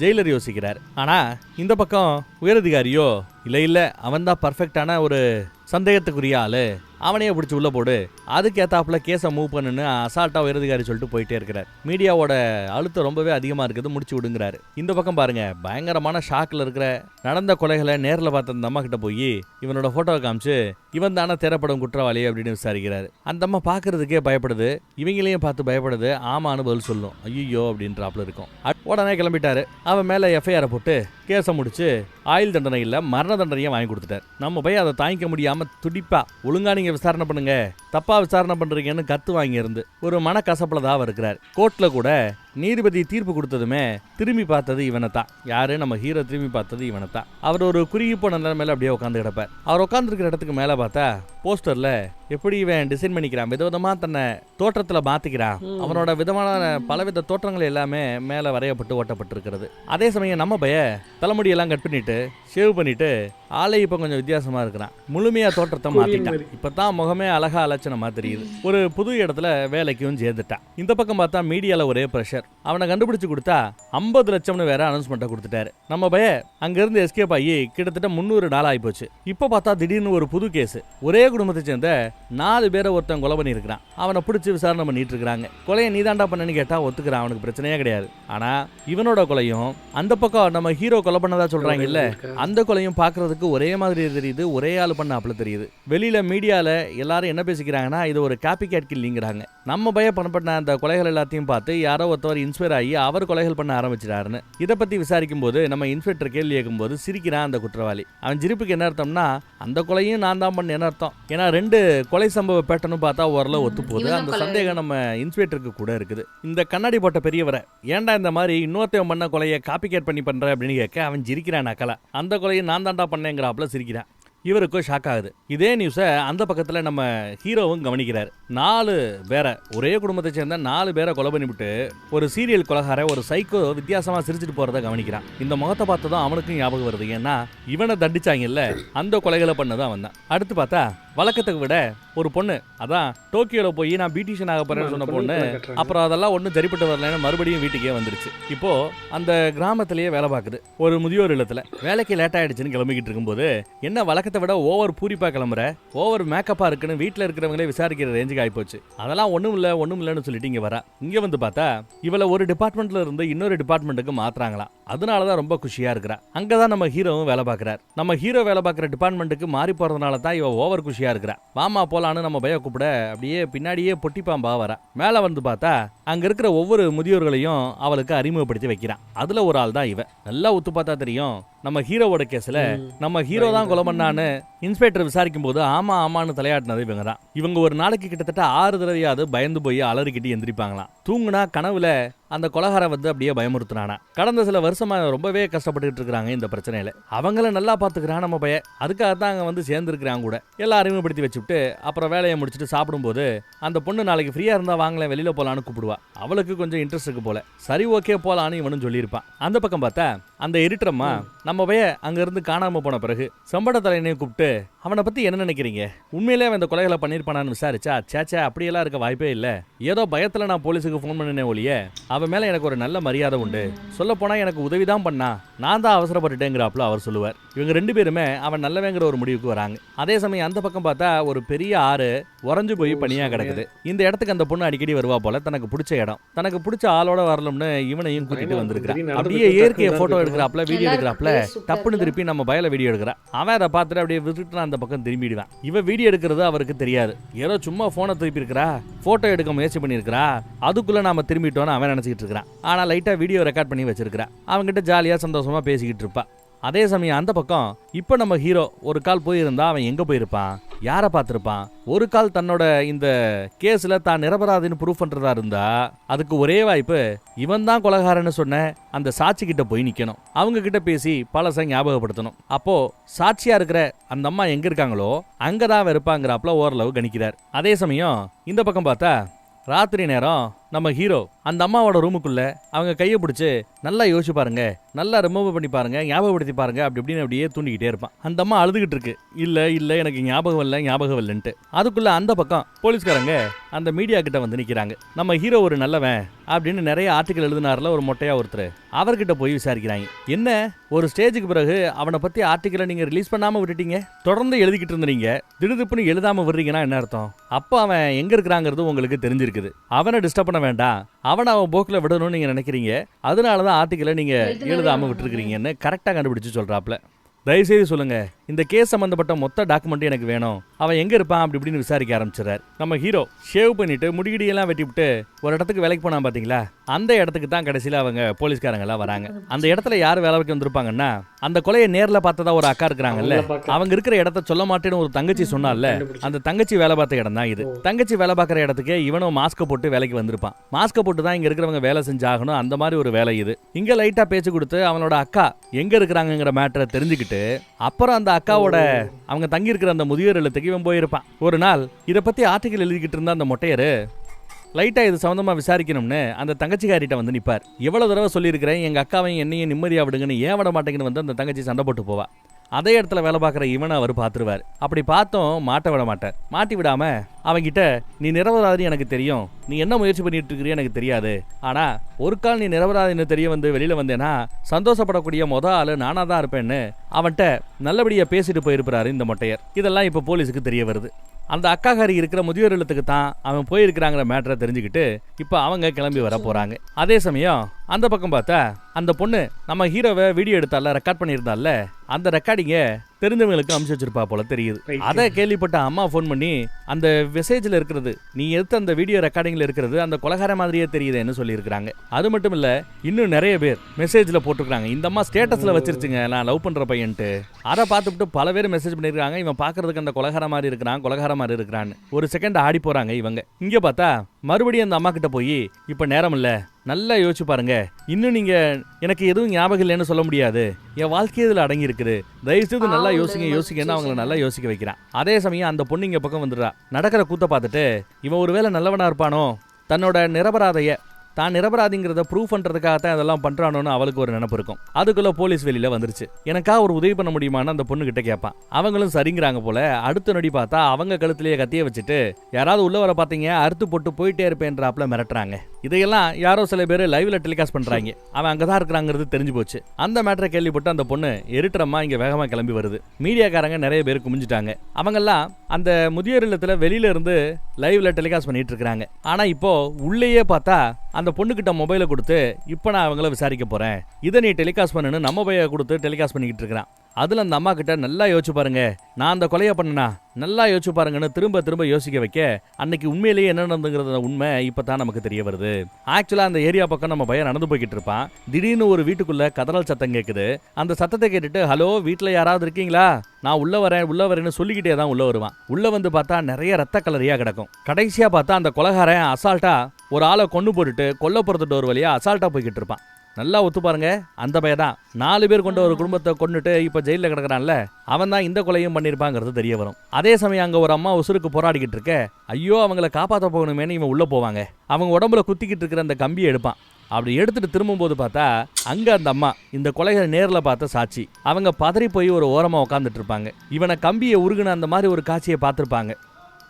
ஜெயிலர் யோசிக்கிறார். ஆனா இந்த பக்கம் உயரதிகாரியோ இல்ல அவன் தான் பர்ஃபெக்டான ஒரு சந்தேகத்துக்குரிய ஆளு, அவனையே பிடிச்சி உள்ள போடு, அதுக்கேத்தாப்புல கேஸை மூவ் பண்ணுன்னு அசால்ட்டா உயரதிகாரி சொல்லிட்டு போயிட்டே இருக்கிறார். மீடியாவோட அழுத்தம் ரொம்பவே அதிகமா இருக்குது, முடிச்சு விடுங்கிறாரு. இந்த பக்கம் பாருங்க, பயங்கரமான ஷாக்ல இருக்கிற நடந்த கொலைகளை நேரில் பார்த்த அந்த அம்மா கிட்ட போய் இவனோட போட்டோவை காமிச்சு இவன் தானே தேரப்படும் குற்றவாளி அப்படின்னு விசாரிக்கிறாரு. அந்த அம்மா பாக்குறதுக்கே பயப்படுது, இவங்களையும் பார்த்து பயப்படுது. ஆமான்னு பதில் சொல்லும். ஐயோ அப்படின்றாப்புல இருக்கும். உடனே கிளம்பிட்டாரு. அவன் மேல எஃப்ஐஆரை போட்டு கேஸை முடிச்சு ஆயுள் தண்டனை இல்ல மரண தண்டனையை வாங்கி கொடுத்துட்டார். நம்ம போய் அதை தாங்கிக்க முடியாம துடிப்பா ஒழுங்கா நீங்க விசாரணை பண்ணுங்க, தப்பா விசாரணை பண்றீங்கன்னு கத்து வாங்கி இருந்து ஒரு மனக்கசப்புல தான் இருக்கிறார். கோர்ட்ல கூட நீதிபதி தீர்ப்பு கொடுத்ததுமே திரும்பி பார்த்தது இவனை தான். யாரு? நம்ம ஹீரோ திரும்பி பார்த்தது இவனை தான். அவர் ஒரு குறுகி போன நிலைமையில அப்படியே உட்காந்து கிடப்பார். அவர் உட்காந்துருக்கிற இடத்துக்கு மேல பார்த்தா போஸ்டர்ல எப்படி இவன் டிசைன் பண்ணிக்கிறான், விதவிதமா தன்னை தோற்றத்துல மாத்திக்கிறான். அவனோட விதமான பலவித தோற்றங்கள் எல்லாமே மேல வரையப்பட்டு ஓட்டப்பட்டிருக்கிறது. அதே சமயம் நம்ம பைய தலைமுடியெல்லாம் கட் பண்ணிட்டு ஷேவ் பண்ணிட்டு ஆளை இப்ப கொஞ்சம் வித்தியாசமா இருக்கிறான். முழுமையா தோற்றத்தை மாத்திட்டான். இப்பதான் முகமே அழகா அலட்சணமா தெரியுது. ஒரு புது இடத்துல வேலைக்கும் சேர்ந்துட்டான். இந்த பக்கம் பார்த்தா மீடியால ஒரே பிரஷர். அவனை கண்டுபிடிச்சு கொடுத்தா 50 லட்சம்னு வேற அனௌன்ஸ்மெண்ட்டை கொடுத்துட்டாரு. நம்ம பைய அங்க இருந்து எஸ்கேப் ஆகி கிட்டத்தட்ட $300 ஆகி போச்சு. இப்ப பார்த்தா திடீர்னு ஒரு புது கேஸ். ஒரே குடும்பத்தை சேர்ந்த 4 பேரை ஒருத்தன் கொலை பண்ணி இருக்கிறான். அவனை பிடிச்சி விசாரணை பண்ணிட்டு இருக்காங்க. கொலையை நீதாண்டா பண்ணன்னு கேட்டா ஒத்துக்கிறான், அவனுக்கு பிரச்சனையே கிடையாது. ஆனா இவனோட கொலையும் அந்த பக்கம் நம்ம ஹீரோ கொலை பண்ணதா சொல்றாங்க இல்ல, அந்த கொலையும் பாக்குறதுக்கு பார்க்கறதுக்கு ஒரே மாதிரி தெரியுது, ஒரே ஆள் பண்ணாப்புல தெரியுது. வெளியில மீடியால எல்லாரும் என்ன பேசிக்கிறாங்கன்னா இது ஒரு காப்பி கேட் கில்லிங்கிறாங்க. நம்ம பையன் பண்ண அந்த கொலைகள் எல்லாத்தையும் பார்த்து யாரோ ஒருத்தவர் இன்ஸ்பயர் ஆகி அவர் கொலைகள் பண்ண ஆரம்பிச்சிட்டாருன்னு இதை பத்தி விசாரிக்கும் போது நம்ம இன்ஸ்பெக்டர் கேள்வி கேட்கும்போது சிரிக்கிறான் அந்த குற்றவாளி. அவன் சிரிப்புக்கு என்ன அர்த்தம்னா அந்த கொலையும் நான் தான் பண்ண அர்த்தம். ஏன்னா 2 கொலை சம்பவ பேட்டர்னு பார்த்தா ஓரளவு ஒத்து போகுது. அந்த சந்தேகம் நம்ம இன்ஸ்பெக்டருக்கு கூட இருக்குது. இந்த கண்ணாடி போட்ட பெரியவரை ஏன்டா இந்த மாதிரி இன்னொருத்தவன் பண்ண கொலையை காப்பி கேட் பண்ணி பண்ற அப்படின்னு கேட்க அவன் சிரிக்கிறான் நக்கலா. அந்த கொலையை நான் தான்டா பண்ணேங்கிறாப்புல சிரிக்கிறான். இவருக்கும் ஷாக் ஆகுது. இதே நியூஸை அந்த பக்கத்தில் நம்ம ஹீரோவும் கவனிக்கிறார். 4 பேரை ஒரே குடும்பத்தை சேர்ந்த 4 பேரை கொலை பண்ணிவிட்டு ஒரு சீரியல் கொலைகார ஒரு சைக்கோ வித்தியாசமாக சிரிச்சிட்டு போகிறத கவனிக்கிறான். இந்த முகத்தை பார்த்ததும் அவனுக்கும் ஞாபகம் வருது. ஏன்னா இவனை தண்டிச்சாங்கல்ல அந்த கொலைகளை பண்ணதும் அவன் தான். அடுத்து பார்த்தா வழக்கத்துக்கு விட ஒரு பொண்ணு அதான் டோக்கியோவில் போய் நான் பியூட்டிஷியன் ஆக போறேன்னு சொன்ன பொண்ணு அப்புறம் அதெல்லாம் ஒன்றும் சரிப்பட்டு வரலன்னு மறுபடியும் வீட்டுக்கே வந்துருச்சு. இப்போ அந்த கிராமத்திலேயே வேலை பார்க்குது ஒரு முதியோர் இல்லத்தில். வேலைக்கு லேட் ஆயிடுச்சுன்னு கிளம்பிக்கிட்டு இருக்கும்போது என்ன வழக்கத்தை விட ஓவர் பூரிப்பா கிளம்புற, ஓவர் மேக்கப்பா இருக்குன்னு வீட்டில் இருக்கிறவங்களே விசாரிக்கிற ரேஞ்சுக்கு ஆயிப்போச்சு. அதெல்லாம் ஒன்றும் இல்லைன்னு சொல்லிட்டு இங்கே வரா. இங்கே வந்து பார்த்தா இவளை ஒரு டிபார்ட்மெண்ட்ல இருந்து இன்னொரு டிபார்ட்மெண்ட்டுக்கு மாத்துறாங்களாம். அதனாலதான் ரொம்ப குஷியா இருக்கிறா. அங்கதான் நம்ம ஹீரோவும் வேலை பார்க்கிறார். நம்ம ஹீரோ வேலை பார்க்குற டிபார்ட்மெண்ட்டுக்கு மாறி போறதுனால தான் இவ ஓவர் குஷியா இருக்கிறா. வாமா போலான்னு நம்ம பைய கூப்பிட அப்படியே பின்னாடியே பொட்டிப்பாம்பா வரா. மேல வந்து பார்த்தா அங்க இருக்கிற ஒவ்வொரு முதியோர்களையும் அவளுக்கு அறிமுகப்படுத்தி வைக்கிறான். அதுல ஒரு ஆள் தான் இவ. நல்லா உத்து பார்த்தா தெரியும் நம்ம ஹீரோவோட கேஸ்ல நம்ம ஹீரோ தான் கொலை பண்ணான்னு இன்ஸ்பெக்டர் விசாரிக்கும் போது ஆமான்னு தலையாட்டினது இவங்க தான். இவங்க ஒரு நாளைக்கு கிட்டத்தட்ட 6 தடவையாவது பயந்து போய் அலறிக்கிட்டு எந்திரிப்பாங்களாம். தூங்குனா கனவுல அந்த கொலகாரை வந்து அப்படியே பயமுறுத்துனானா. கடந்த சில வருஷமா ரொம்பவே கஷ்டப்பட்டுட்டு இருக்காங்க இந்த பிரச்சனையில. அவங்கள நல்லா பாத்துக்கிறான் நம்ம பையன். அதுக்காகத்தான் அங்க வந்து சேர்ந்துருக்கிறாங்க கூட. எல்லாம் அறிமுகப்படுத்தி வச்சுட்டு அப்புறம் வேலையை முடிச்சுட்டு சாப்பிடும்போது அந்த பொண்ணு நாளைக்கு ஃப்ரீயா இருந்தா வாங்கல வெளியில போலான்னு கூப்பிடுவா. அவளுக்கு கொஞ்சம் இன்ட்ரெஸ்ட் இருக்கு போல. சரி ஓகே போலான்னு இவனும் சொல்லியிருப்பான். அந்த பக்கம் பார்த்தா அந்த எடிட்டரம்மா நம்ம பையன் அங்க இருந்து காணாம போன பிறகு சம்பட தலையனையும் கூப்பிட்டு அவனை பத்தி என்ன நினைக்கிறீங்க, உண்மையிலே அவன் இந்த கொலைகளை பண்ணிருப்பானான்னு விசாரிச்சா சேச்சா அப்படியெல்லாம் இருக்க வாய்ப்பே இல்லை. ஏதோ பயத்துல நான் போலீஸுக்கு ஃபோன் பண்ணினேன் ஒழிய அவன் மேல எனக்கு ஒரு நல்ல மரியாதை உண்டு. சொல்ல போனா எனக்கு உதவிதான் பண்ணா, நான் தான் அவசரப்பட்டுட்டேங்கிறாப்புல அவர் சொல்லுவார். இவங்க 2 பேருமே அவன் நல்லவேங்கிற ஒரு முடிவுக்கு வராங்க. அதே சமயம் அந்த பக்கம் பார்த்தா ஒரு பெரிய ஆறு உறைஞ்சு போய் பனியா கிடக்குது. இந்த இடத்துக்கு அந்த பொண்ணு அடிக்கடி வருவா போல. தனக்கு பிடிச்ச இடம், தனக்கு பிடிச்ச ஆளோட வரணும்னு இவனையும் கூட்டிட்டு வந்திருக்கான். அப்படியே இயற்கையை போட்டோ எடுக்கிறாப்ல, வீடியோ எடுக்கிறாப்ல. டப்புன்னு திருப்பி நம்ம பயல வீடியோ எடுக்கிறா. அவன் அதை பார்த்துட்டு அப்படியே விட்டுட்டு அந்த பக்கம் திரும்பிடுவான். இவ வீடியோ எடுக்கிறது அவருக்கு தெரியாது. ஏதோ சும்மா போனை திருப்பி இருக்கிறா, போட்டோ எடுக்க முயற்சி பண்ணிருக்கிறா. அதுக்குள்ள நாம திரும்பிட்டோன்னு அவன் நினைச்சிட்டு இருக்கிறான். ஆனா லைட்டா வீடியோ ரெக்கார்ட் பண்ணி வச்சிருக்கிறா. அவன்கிட்ட ஜாலியா சந்தோஷமா பேசிக்கிட்டு இருப்பா. அதே சமயம் அந்த பக்கம் இப்ப நம்ம ஹீரோ ஒரு கால் போயிருந்தா அவன் எங்க போயிருப்பான், யாரை பார்த்திருப்பான். ஒரு கால் தன்னோட இந்த கேஸ்ல தான் நிரபராதின்னு ப்ரூஃப் பண்றதா இருந்தா அதுக்கு ஒரே வாய்ப்பு இவன் தான் கொலைகாரன்னு சொன்ன அந்த சாட்சி கிட்ட போய் நிக்கணும். அவங்க கிட்ட பேசி பழசை ஞாபகப்படுத்தணும். அப்போ சாட்சியா இருக்கிற அந்த அம்மா எங்க இருக்காங்களோ அங்கதான் வெறுப்பாங்கிறாப்ல ஓரளவு கணிக்கிறார். அதே சமயம் இந்த பக்கம் பார்த்தா ராத்திரி நேரம் நம்ம ஹீரோ அந்த அம்மாவோட ரூமுக்குள்ள அவங்க கையை பிடிச்சு நல்லா யோசிச்சு பாருங்க, நல்லா ரிமூவ் பண்ணி பாருங்க, ஞாபகப்படுத்தி பாருங்க அப்படி இப்படின்னு அப்படியே தூண்டிக்கிட்டே இருப்பான். அந்த அம்மா அழுதுகிட்டு இருக்கு. இல்ல எனக்கு ஞாபகம் இல்லைன்ட்டு. அதுக்குள்ள அந்த பக்கம் போலீஸ்காரங்க அந்த மீடியா கிட்ட வந்து நிக்கிறாங்க. நம்ம ஹீரோ ஒரு நல்லவன் அப்படின்னு நிறைய ஆர்டிக்கல் எழுதினார்ல ஒரு மொட்டையா ஒருத்தர், அவர்கிட்ட போய் விசாரிக்கிறாங்க. என்ன ஒரு ஸ்டேஜுக்கு பிறகு அவனை பத்தி ஆர்டிக்கலை நீங்க ரிலீஸ் பண்ணாம விட்டுட்டீங்க, தொடர்ந்து எழுதிக்கிட்டு இருந்தீங்க, திடுதிப்புன்னு எழுதாம விடுறீங்கன்னா என்ன அர்த்தம்? அப்ப அவன் எங்க இருக்கிறாங்கிறது உங்களுக்கு தெரிஞ்சிருக்குது. அவனை டிஸ்டர்ப் பண்ண வேண்டாம், அவனை அவன் போக்கில் விடணும்னு நீங்க நினைக்கிறீங்க, அதனாலதான் ஆர்டிக்கலை நீங்க எழுதாம விட்டுருக்கீங்கன்னு கரெக்டா கண்டுபிடிச்சு சொல்றாப்ல. தயவுசெய்து சொல்லுங்க, இந்த கேஸ் சம்பந்தப்பட்ட மொத்த டாக்குமெண்ட் எனக்கு வேணும், அவன் எங்க இருப்பான் அப்படி இப்படின்னு விசாரிக்க ஆரம்பிச்சார். நம்ம ஹீரோ ஷேவ் பண்ணிட்டு முடிகிடியெல்லாம் வெட்டி விட்டு ஒரு இடத்துக்கு வேலைக்கு போனா பாத்தீங்களா, அந்த இடத்துக்கு தான் கடைசியில அவங்க போலீஸ்காரங்க எல்லாம் வராங்க. அந்த இடத்துல யார் வேலைக்கு வந்திருப்பாங்கன்னா அந்த கொலையை நேர்ல பார்த்ததா ஒரு அக்கா இருக்கிறாங்கல்ல, அவங்க இருக்கிற இடத்த சொல்ல மாட்டேன்னு ஒரு தங்கச்சி சொன்னால அந்த தங்கச்சி வேலை பார்த்த இடம் தான் இது. தங்கச்சி வேலை பார்க்குற இடத்துக்கு இவனும் மாஸ்க போட்டு வேலைக்கு வந்திருப்பான். மாஸ்க போட்டு தான் இங்க இருக்கிறவங்க வேலை செஞ்சாகணும், அந்த மாதிரி ஒரு வேலை இது. இங்க லைட்டா பேச்சு கொடுத்து அவனோட அக்கா எங்க இருக்கிறாங்கிற மேட்டரை தெரிஞ்சுக்கிட்டு அப்புறம் அந்த அக்காவோட அவங்க தங்கி இருக்கிற அந்த முதியோர் இல்லத்துக்கு இவன் போயிருப்பான். ஒரு நாள் இதை பத்தி ஆர்டிக்கல் எழுதிக்கிட்டு இருந்த அந்த மொட்டையரு லைட்டா இது சம்பந்தமா விசாரிக்கணும்னு அந்த தங்கச்சிக்காரிட்ட வந்து நிப்பார். எவ்வளவு தடவை சொல்லியிருக்கிறேன் எங்க அக்காவையும் என்னையும் நிம்மதியா விடுங்கன்னு, ஏன் விட மாட்டேங்கன்னு வந்து அந்த தங்கச்சி சண்டை போட்டு போவா. அதே இடத்துல வேலை பார்க்குற இவனை அவர் பார்த்துருவார். அப்படி பார்த்தோம் மாட்ட விட மாட்டார். மாட்டி விடாம அவங்கிட்ட நீ நிரபராதி எனக்கு தெரியும், நீ என்ன முயற்சி பண்ணிட்டு இருக்கிறிய எனக்கு தெரியாது, ஆனா ஒரு கால் நீ நிரபராதின்னு தெரிய வந்து வெளியில வந்தேன்னா சந்தோஷப்படக்கூடிய ஆளு நானா தான் இருப்பேன்னு அவன்கிட்ட நல்லபடியா பேசிட்டு போயிருப்பாரு இந்த மொட்டையர். இதெல்லாம் இப்ப போலீஸுக்கு தெரிய வருது. அந்த அக்காகாரி இருக்கிற முதியோர் இல்லத்துக்கு தான் அவன் போயிருக்கிறாங்கிற மேட்டரை தெரிஞ்சுக்கிட்டு இப்போ அவங்க கிளம்பி வர போறாங்க. அதே சமயம் அந்த பக்கம் பார்த்தா அந்த பொண்ணு நம்ம ஹீரோவை வீடியோ எடுத்தால ரெக்கார்ட் பண்ணியிருந்தால அந்த ரெக்கார்டிங்க தெரிஞ்சவங்களுக்கு அனுப்பிச்சு வச்சிருப்பா போல தெரியுது. அதை கேள்விப்பட்ட அம்மா ஃபோன் பண்ணி அந்த மெசேஜ்ல இருக்கிறது, நீ எடுத்த அந்த வீடியோ ரெக்கார்டிங்ல இருக்கிறது அந்த கொலகார மாதிரியே தெரியுதுன்னு சொல்லியிருக்காங்க. அது மட்டும் இல்ல, இன்னும் நிறைய பேர் மெசேஜ்ல போட்டுருக்காங்க, இந்த அம்மா ஸ்டேட்டஸ்ல வச்சிருச்சுங்க நான் லவ் பண்ற பையன்ட்டு. அதை பார்த்துட்டு பல பேர் மெசேஜ் பண்ணிருக்காங்க, இவன் பாக்குறதுக்கு அந்த கொலகார மாதிரி இருக்கிறான், கொலகார மாதிரி இருக்கிறான்னு. ஒரு செகண்ட் ஆடி போறாங்க இவங்க. இங்க பார்த்தா மறுபடியும் அந்த அம்மா கிட்ட போய், இப்ப நேரம் இல்ல, நல்லா யோசிச்சு பாருங்க, இன்னும் நீங்க எனக்கு எதுவும் ஞாபகம் இல்லைன்னு சொல்ல முடியாது, என் வாழ்க்கை இதுல அடங்கி இருக்குது, தயவுசெய்து நல்லா யோசிங்கன்னு அவங்களை நல்லா யோசிக்க வைக்கிறான். அதே சமயம் அந்த பொண்ணு இங்க பக்கம் வந்துடுறா. நடக்கிற கூத்த பார்த்துட்டு இவன் ஒருவேளை நல்லவனா இருப்பானோ, தன்னோட நிரபராதைய தான் நிரபராதிங்கிறத ப்ரூவ் பண்றதுக்காகத்தான் அதெல்லாம் பண்றானோன்னு அவளுக்கு ஒரு நினைப்பு இருக்கும். அதுக்குள்ள போலீஸ் வெளியில வந்துருச்சு. எனக்கா ஒரு உதவி பண்ண முடியுமான்னு அந்த பொண்ணு கிட்ட கேட்பான். அவங்களும் சரிங்கிறாங்க போல. அடுத்த நொடி பார்த்தா அவங்க கழுத்திலேயே கத்திய வச்சுட்டு, யாராவது உள்ள வர பாத்தீங்க அறுத்து போட்டு போயிட்டே இருப்பேன்றாப்ல மிரட்டுறாங்க. இதையெல்லாம் யாரோ சில பேர் லைவ்ல டெலிகாஸ்ட் பண்றாங்க. அவன் அங்கதான் இருக்கிறாங்கிறது தெரிஞ்சு போச்சு. அந்த மேட்டரை கேள்விப்பட்டு அந்த பொண்ணு எரிட்டரமா இங்க வேகமா கிளம்பி வருது. மீடியாக்காரங்க நிறைய பேர் குமிஞ்சிட்டாங்க. அவங்கெல்லாம் அந்த முதியோர் இல்லத்துல வெளியில இருந்து லைவ்ல டெலிகாஸ்ட் பண்ணிட்டு இருக்காங்க. ஆனா இப்போ உள்ளேயே பார்த்தா அந்த பொண்ணுகிட்ட மொபைலை கொடுத்து, இப்போ நான் அவங்கள விசாரிக்க போறேன், இதை நீ டெலிகாஸ்ட் பண்ணுன்னு நம்ம பைய கொடுத்து டெலிகாஸ்ட் பண்ணிக்கிட்டு இருக்கிறான். அதுல அந்த அம்மா கிட்ட நல்லா யோசிச்சு பாருங்க, நான் அந்த கொலையை பண்ணனா, நல்லா யோசிச்சு பாருங்கன்னு திரும்ப திரும்ப யோசிக்க வைக்க, அன்னைக்கு உண்மையிலேயே என்ன நடந்துங்கிறத உண்மை இப்பதான் நமக்கு தெரிய வருது. ஆக்சுவலா அந்த ஏரியா பக்கம் நம்ம பையன் நடந்து போய்கிட்டு இருப்பான். திடீர்னு ஒரு வீட்டுக்குள்ள கதறல் சத்தம் கேட்குது. அந்த சத்தத்தை கேட்டுட்டு, ஹலோ வீட்டுல யாராவது இருக்கீங்களா, நான் உள்ள வரேன்னு சொல்லிக்கிட்டே தான் உள்ள வருவான். உள்ள வந்து பார்த்தா நிறைய ரத்த கலரியா கிடக்கும். கடைசியா பார்த்தா அந்த கொலகாரன் அசால்ட்டா ஒரு ஆளை கொண்டு போட்டுட்டு கொல்லப்புறத்து டோர் வழியா அசால்ட்டா போய்கிட்டு இருப்பான். நல்லா ஒத்து பாருங்க, அந்த பையன் தான் 4 பேர் கொண்ட ஒரு குடும்பத்தை கொண்டுட்டு இப்ப ஜெயில கிடக்குறான்ல, அவன் தான் இந்த கொலையும் பண்ணிருப்பாங்கிறது தெரிய வரும். அதே சமயம் அங்க ஒரு அம்மா உசுருக்கு போராடிக்கிட்டு இருக்க, ஐயோ அவங்களை காப்பாற்ற போகணுமேனு இவன் உள்ள போவாங்க. அவங்க உடம்புல குத்திக்கிட்டு இருக்கிற அந்த கம்பியை எடுப்பான். அப்படி எடுத்துட்டு திரும்பும் போது பார்த்தா அங்க அந்த அம்மா இந்த கொலைகளை நேர்ல பார்த்த சாட்சி. அவங்க பதறி போய் ஒரு ஓரமா உட்காந்துட்டு இருப்பாங்க. இவனை கம்பியை உருகுன அந்த மாதிரி ஒரு காட்சியை பார்த்திருப்பாங்க.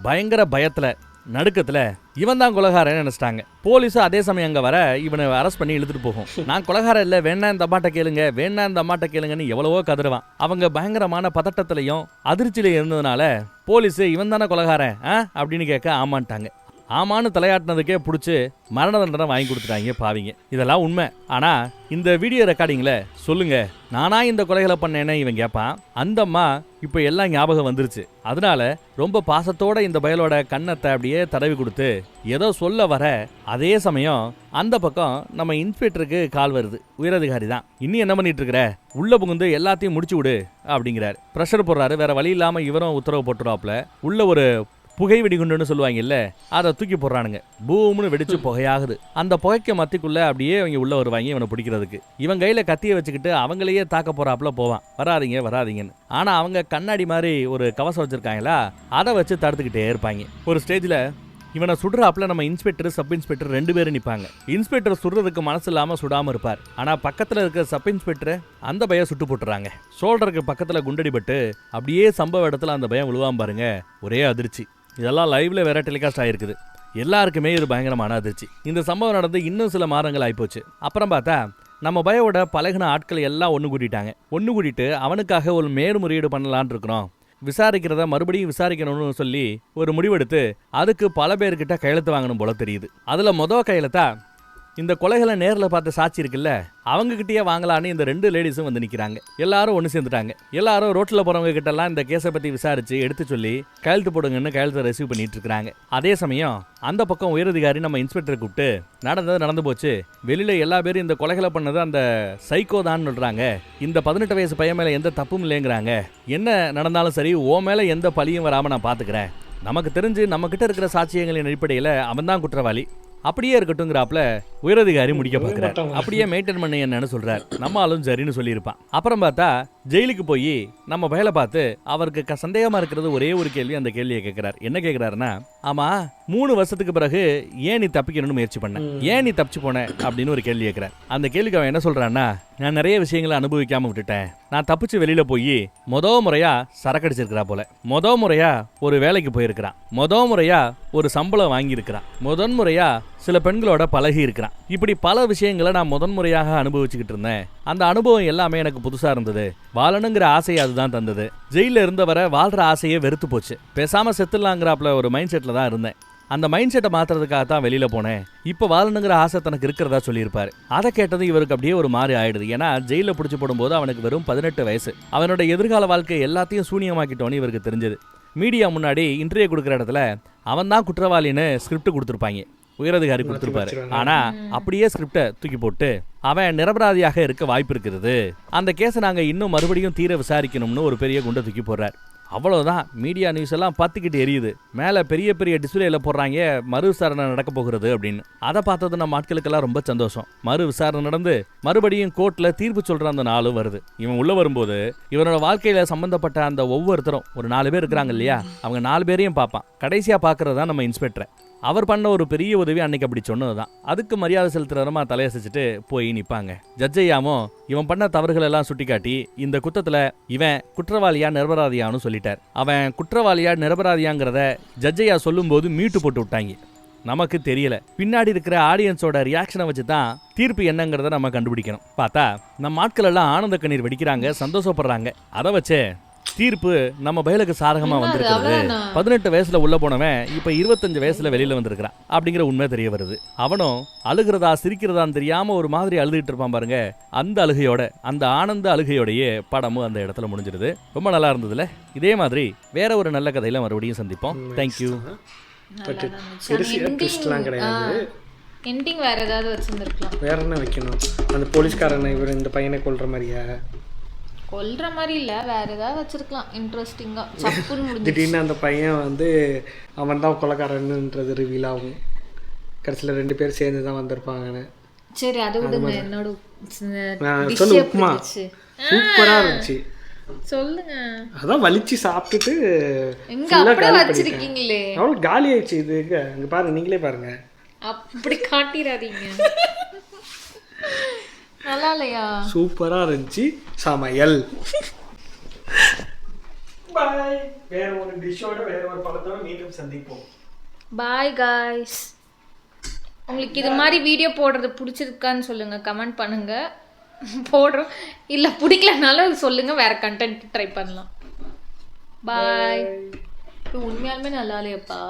பயங்கர பயத்துல நடுக்கத்துல இவன் தான் கொலகாரன்னு நினைச்சிட்டாங்க. போலீஸும் அதே சமயம் அங்க வர இவனை அரெஸ்ட் பண்ணி இழுத்துட்டு போகும். நான் கொலகாரம் இல்ல, வேணா இந்த அம்மாட்ட கேளுங்க, வேணா இந்த அம்மாட்ட கேளுங்கன்னு எவ்வளவோ கதறுவான். அவங்க பயங்கரமான பதட்டத்திலையும் அதிர்ச்சியில இருந்ததுனால போலீஸ் இவன் தானே கொலகாரன் அப்படின்னு கேட்க ஆமான்ட்டாங்க. ஆமான்னு தலையாட்டினதுக்கே பிடிச்சி மரண தண்டனை வாங்கி கொடுத்துட்டாங்க பாவிங்க. இதெல்லாம் உண்மை. ஆனா இந்த வீடியோ ரெக்கார்டிங்ல சொல்லுங்க, நானா இந்த கொலைகளை பண்ணேன்னு இவன் கேட்பான். அந்த அம்மா இப்ப எல்லாம் ஞாபகம் வந்துருச்சு. அதனால ரொம்ப பாசத்தோட இந்த பயலோட கண்ணத்தை அப்படியே தடவி கொடுத்து ஏதோ சொல்ல வர, அதே சமயம் அந்த பக்கம் நம்ம இன்ஸ்பெக்டருக்கு கால் வருது. உயரதிகாரி தான். இன்னும் என்ன பண்ணிட்டு இருக்கிற, உள்ள புகுந்து எல்லாத்தையும் முடிச்சு விடு அப்படிங்கிறாரு. ப்ரெஷர் போடுறாரு. வேற வழி இல்லாம இவரும் உத்தரவு போட்டுறாப்ல. உள்ள ஒரு புகை வெடிகுண்டுன்னு சொல்லுவாங்க இல்ல, அதை தூக்கி போடுறானுங்க. பூம்னு வெடிச்சு புகையாகுது. அந்த புகைக்க மத்திக்குள்ள அப்படியே அவங்க உள்ள வருவாங்க இவனை பிடிக்கிறதுக்கு. இவன் கையில கத்தியை வச்சுக்கிட்டு அவங்களையே தாக்க போறாப்புல போவான். வராதிங்க வராதிங்கன்னு. ஆனா அவங்க கண்ணாடி மாதிரி ஒரு கவசம் வச்சிருக்காங்களா, அதை வச்சு தடுத்துக்கிட்டே இருப்பாங்க. ஒரு ஸ்டேஜ்ல இவனை சுடுறாப்புல நம்ம இன்ஸ்பெக்டர் சப் இன்ஸ்பெக்டர் 2 பேரும் நிற்பாங்க. இன்ஸ்பெக்டர் சுடுறதுக்கு மனசு இல்லாம சுடாம இருப்பார். ஆனா பக்கத்துல இருக்கிற சப் இன்ஸ்பெக்டர் அந்த பையன் சுட்டு போட்டுறாங்க. ஷோல்டருக்கு பக்கத்துல குண்டடிபட்டு அப்படியே சம்பவ இடத்துல அந்த பையன் விழுவாம பாருங்க. ஒரே அதிர்ச்சி. இதெல்லாம் லைவ்ல வேற டெலிகாஸ்ட் ஆயிருக்குது. எல்லாருக்குமே இது பயங்கரமான அதிர்ச்சி. இந்த சம்பவம் நடந்து இன்னும் சில மாதங்கள் ஆயிப்போச்சு. அப்புறம் பார்த்தா நம்ம பயோட பழகின ஆட்கள் எல்லாம் ஒன்று கூட்டிட்டாங்க. ஒன்று கூட்டிட்டு அவனுக்காக ஒரு மேல்முறையீடு பண்ணலான் இருக்கிறோம், விசாரிக்கிறத மறுபடியும் விசாரிக்கணும்னு சொல்லி ஒரு முடிவெடுத்து அதுக்கு பல பேர்கிட்ட கையெழுத்து வாங்கணும் போல தெரியுது. அதுல கையெழுத்தா இந்த கொலைகளை நேரில் பார்த்த சாட்சி இருக்குல்ல, அவங்க கிட்டயே வாங்கலான்னு இந்த 2 லேடிஸும் வந்து நிற்கிறாங்க. எல்லாரும் ஒன்று சேர்ந்துட்டாங்க. எல்லாரும் ரோட்டில் போகிறவங்க கிட்டலாம் இந்த கேஸை பற்றி விசாரிச்சு எடுத்து சொல்லி கையெழுத்து போடுங்கன்னு கையெழுத்தை ரிசீவ் பண்ணிட்டு இருக்காங்க. அதே சமயம் அந்த பக்கம் உயரதிகாரி நம்ம இன்ஸ்பெக்டரை கூப்பிட்டு, நடந்து போச்சு, வெளியில எல்லா பேரும் இந்த கொலைகளை பண்ணது அந்த சைக்கோ தான் சொல்றாங்க, இந்த 18 வயசு பையன் மேல எந்த தப்பும் இல்லைங்கிறாங்க, என்ன நடந்தாலும் சரி ஓ மேல எந்த பழியும் வராம நான் பாத்துக்கிறேன், நமக்கு தெரிஞ்சு நம்ம கிட்ட இருக்கிற சாட்சியங்களின் அடிப்படையில் அவன் தான் குற்றவாளி, அப்படியே இருக்கட்டும்ங்கிறாப்ல உயரதிகாரி முடிக்க பார்க்கிறார். அப்படியே மெயின்டைன் பண்ண என்னன்னு சொல்றார். நம்ம ஆளும் சரின்னு சொல்லியிருப்பான். அப்புறம் பார்த்தா ஜெயிலுக்கு போய் நம்ம பயலை பார்த்து அவருக்கு சந்தேகமா இருக்கிறது ஒரே ஒரு கேள்வி. அந்த கேள்வியை கேட்கிறார். என்ன கேட்கிறாருன்னா, ஆமா 3 வருஷத்துக்கு பிறகு ஏன் நீ தப்பிக்கணும்னு முயற்சி பண்ண, ஏன் நீ தப்பிச்சு போன அப்படின்னு ஒரு கேள்வி கேட்கிறார். அந்த கேள்விக்கு அவன் என்ன சொல்றான்னா, நான் நிறைய விஷயங்களை அனுபவிக்காம விட்டுட்டேன், நான் தப்பிச்சு வெளியில போய் முறையா சரக்கடிச்சிருக்கிறா போல, முறையா ஒரு வேலைக்கு போயிருக்கிறான், முறையா ஒரு சம்பளம் வாங்கி இருக்கிறான், முதன்முறையா சில பெண்களோட பழகி இருக்கிறான். இப்படி பல விஷயங்களை நான் முதன்முறையாக அனுபவிச்சுக்கிட்டு இருந்தேன். அந்த அனுபவம் எல்லாமே எனக்கு புதுசா இருந்தது. வாழணுங்கிற ஆசையை அதுதான் தந்தது. ஜெயில இருந்தவரை வாழ்ற ஆசையே வெறுத்து போச்சு. பேசாம செத்துலாங்கிறாப்ல ஒரு மைண்ட் செட்ல தான் இருந்தேன். அந்த மைண்ட் செட்டை மாத்துறதுக்காக தான் வெளியில போனேன், இப்போ வாழணுங்கிற ஆசை தனக்கு இருக்கிறதா சொல்லியிருப்பாரு. அதை கேட்டது இவருக்கு அப்படியே ஒரு மாதிரி ஆயிடுது. ஏன்னா ஜெயிலில் பிடிச்சி போடும்போது அவனுக்கு வெறும் 18 வயசு. அவனோட எதிர்கால வாழ்க்கை எல்லாத்தையும் சூனியமாக்கிட்டோன்னு இவருக்கு தெரிஞ்சது. மீடியா முன்னாடி இன்டர்வியூ கொடுக்குற இடத்துல அவன் தான் குற்றவாளின்னு ஸ்கிரிப்ட் கொடுத்துருப்பாங்க, உயரதிகாரி கொடுத்துருப்பாரு. ஆனா அப்படியே ஸ்கிரிப்டை தூக்கி போட்டு அவன் நிரபராதியாக இருக்க வாய்ப்பு இருக்கிறது, அந்த கேஸை நாங்க இன்னும் மறுபடியும் தீர விசாரிக்கணும்னு ஒரு பெரிய குண்டை தூக்கி போடுறார். அவ்வளோதான், மீடியா நியூஸ் எல்லாம் பத்துக்கிட்டு எரியுது. மேலே பெரிய பெரிய டிஸ்பிளேல போடுறாங்க மறு விசாரணை நடக்க போகிறது அப்படின்னு. அதை பார்த்தது நம்ம ஆட்களுக்கெல்லாம் ரொம்ப சந்தோஷம். மறு விசாரணை நடந்து மறுபடியும் கோர்ட்ல தீர்ப்பு சொல்ற அந்த நாளும் வருது. இவன் உள்ள வரும்போது இவனோட வாழ்க்கையில சம்பந்தப்பட்ட அந்த ஒவ்வொருத்தரும் ஒரு 4 பேர் இருக்கிறாங்க இல்லையா, அவங்க 4 பேரையும் பார்ப்பான். கடைசியா பார்க்கறது தான் நம்ம இன்ஸ்பெக்டர். அவர் பண்ண ஒரு பெரிய உதவி அன்னைக்கு அப்படி சொன்னதுதான். அதுக்கு மரியாதை செலுத்துறமா தலையசைச்சிட்டு போய் நிற்பாங்க. ஜட்ஜையாவும் இவன் பண்ண தவறுகள் எல்லாம் சுட்டிக்காட்டி இந்த குத்தத்துல இவன் குற்றவாளியா நிரபராதியான்னு சொல்லிட்டார். அவன் குற்றவாளியா நிரபராதியாங்கிறத ஜட்ஜையா சொல்லும் போது மீட்டு போட்டு விட்டாங்க. நமக்கு தெரியல, பின்னாடி இருக்கிற ஆடியன்ஸோட ரியாக்ஷனை வச்சு தான் தீர்ப்பு என்னங்கிறத நம்ம கண்டுபிடிக்கணும். பார்த்தா நம்ம ஆட்கள் எல்லாம் ஆனந்த கண்ணீர் வெடிக்கிறாங்க, சந்தோஷப்படுறாங்க. அதை வச்சே தீர்ப்பு நம்ம பயலுக்கு சாதகமா வந்திருக்கிறது. 18 வயசுல உள்ள போனவன் இப்ப 25 வயசுல வெளியில வந்திருக்கிறான் அப்படிங்கிற உண்மை தெரிய வருது. அவனும் அழுகிறதா சிரிக்கிறதான்னு தெரியாம ஒரு மாதிரி அழுதுகிட்டு இருப்பான் பாருங்க. அந்த அழுகையோட, அந்த ஆனந்த அழுகையோடையே படமும் அந்த இடத்துல முடிஞ்சிருது. ரொம்ப நல்லா இருந்ததுல. இதே மாதிரி வேற ஒரு நல்ல கதையில மறுபடியும் சந்திப்போம். தேங்க்யூ. எண்டிங் வேற ஏதாவது வச்சிருந்திருக்கலாம். வேற என்ன வைக்கணும்? அந்த போலீஸ்காரனை இவர் இந்த பையனை கொல்ற மாதிரியா? கொல்ற மாதிரி இல்ல, வேற ஏதாவது வச்சிருக்கலாம் இன்ட்ரெஸ்டிங்கா. சப்புன்னு முடிஞ்சு திடீர்னு அந்த பையன் வந்து அவன் தான் கொலைக்காரன்ன்றது ரிவீல் ஆகும். கடைசியில் 2 பேர் சேர்ந்து தான் வந்திருப்பாங்கன்னு. சரி அதை விடுங்க. என்னோட சொல்லு. உப்புமா சூப்பரா இருந்துச்சு. சொல்லுங்க. அதான் வலிச்சு சாப்பிட்டுட்டு எங்க அப்படியே வச்சிருக்கீங்களே, அவ்வளோ காலி ஆயிடுச்சு. இது அங்க பாருங்க, நீங்களே பாருங்க. அப்படி காட்டிடாதீங்க. நல்லா இல்லையா? சூப்பரா இருந்துச்சு சமையல். பாய். வேற ஒரு டிஷ்ஷோட வேற ஒரு படத்தோட மீண்டும் சந்திப்போம். Bye guys. உங்களுக்கு இது மாதிரி வீடியோ போடுறது பிடிச்சிருக்கான்னு சொல்லுங்க, கமெண்ட் பண்ணுங்க. போடுறோம். இல்லை பிடிக்கலனாலும் சொல்லுங்க, வேற கண்டென்ட் ட்ரை பண்ணலாம். பாய். உண்மையாலுமே நல்லா இல்லையாப்பா?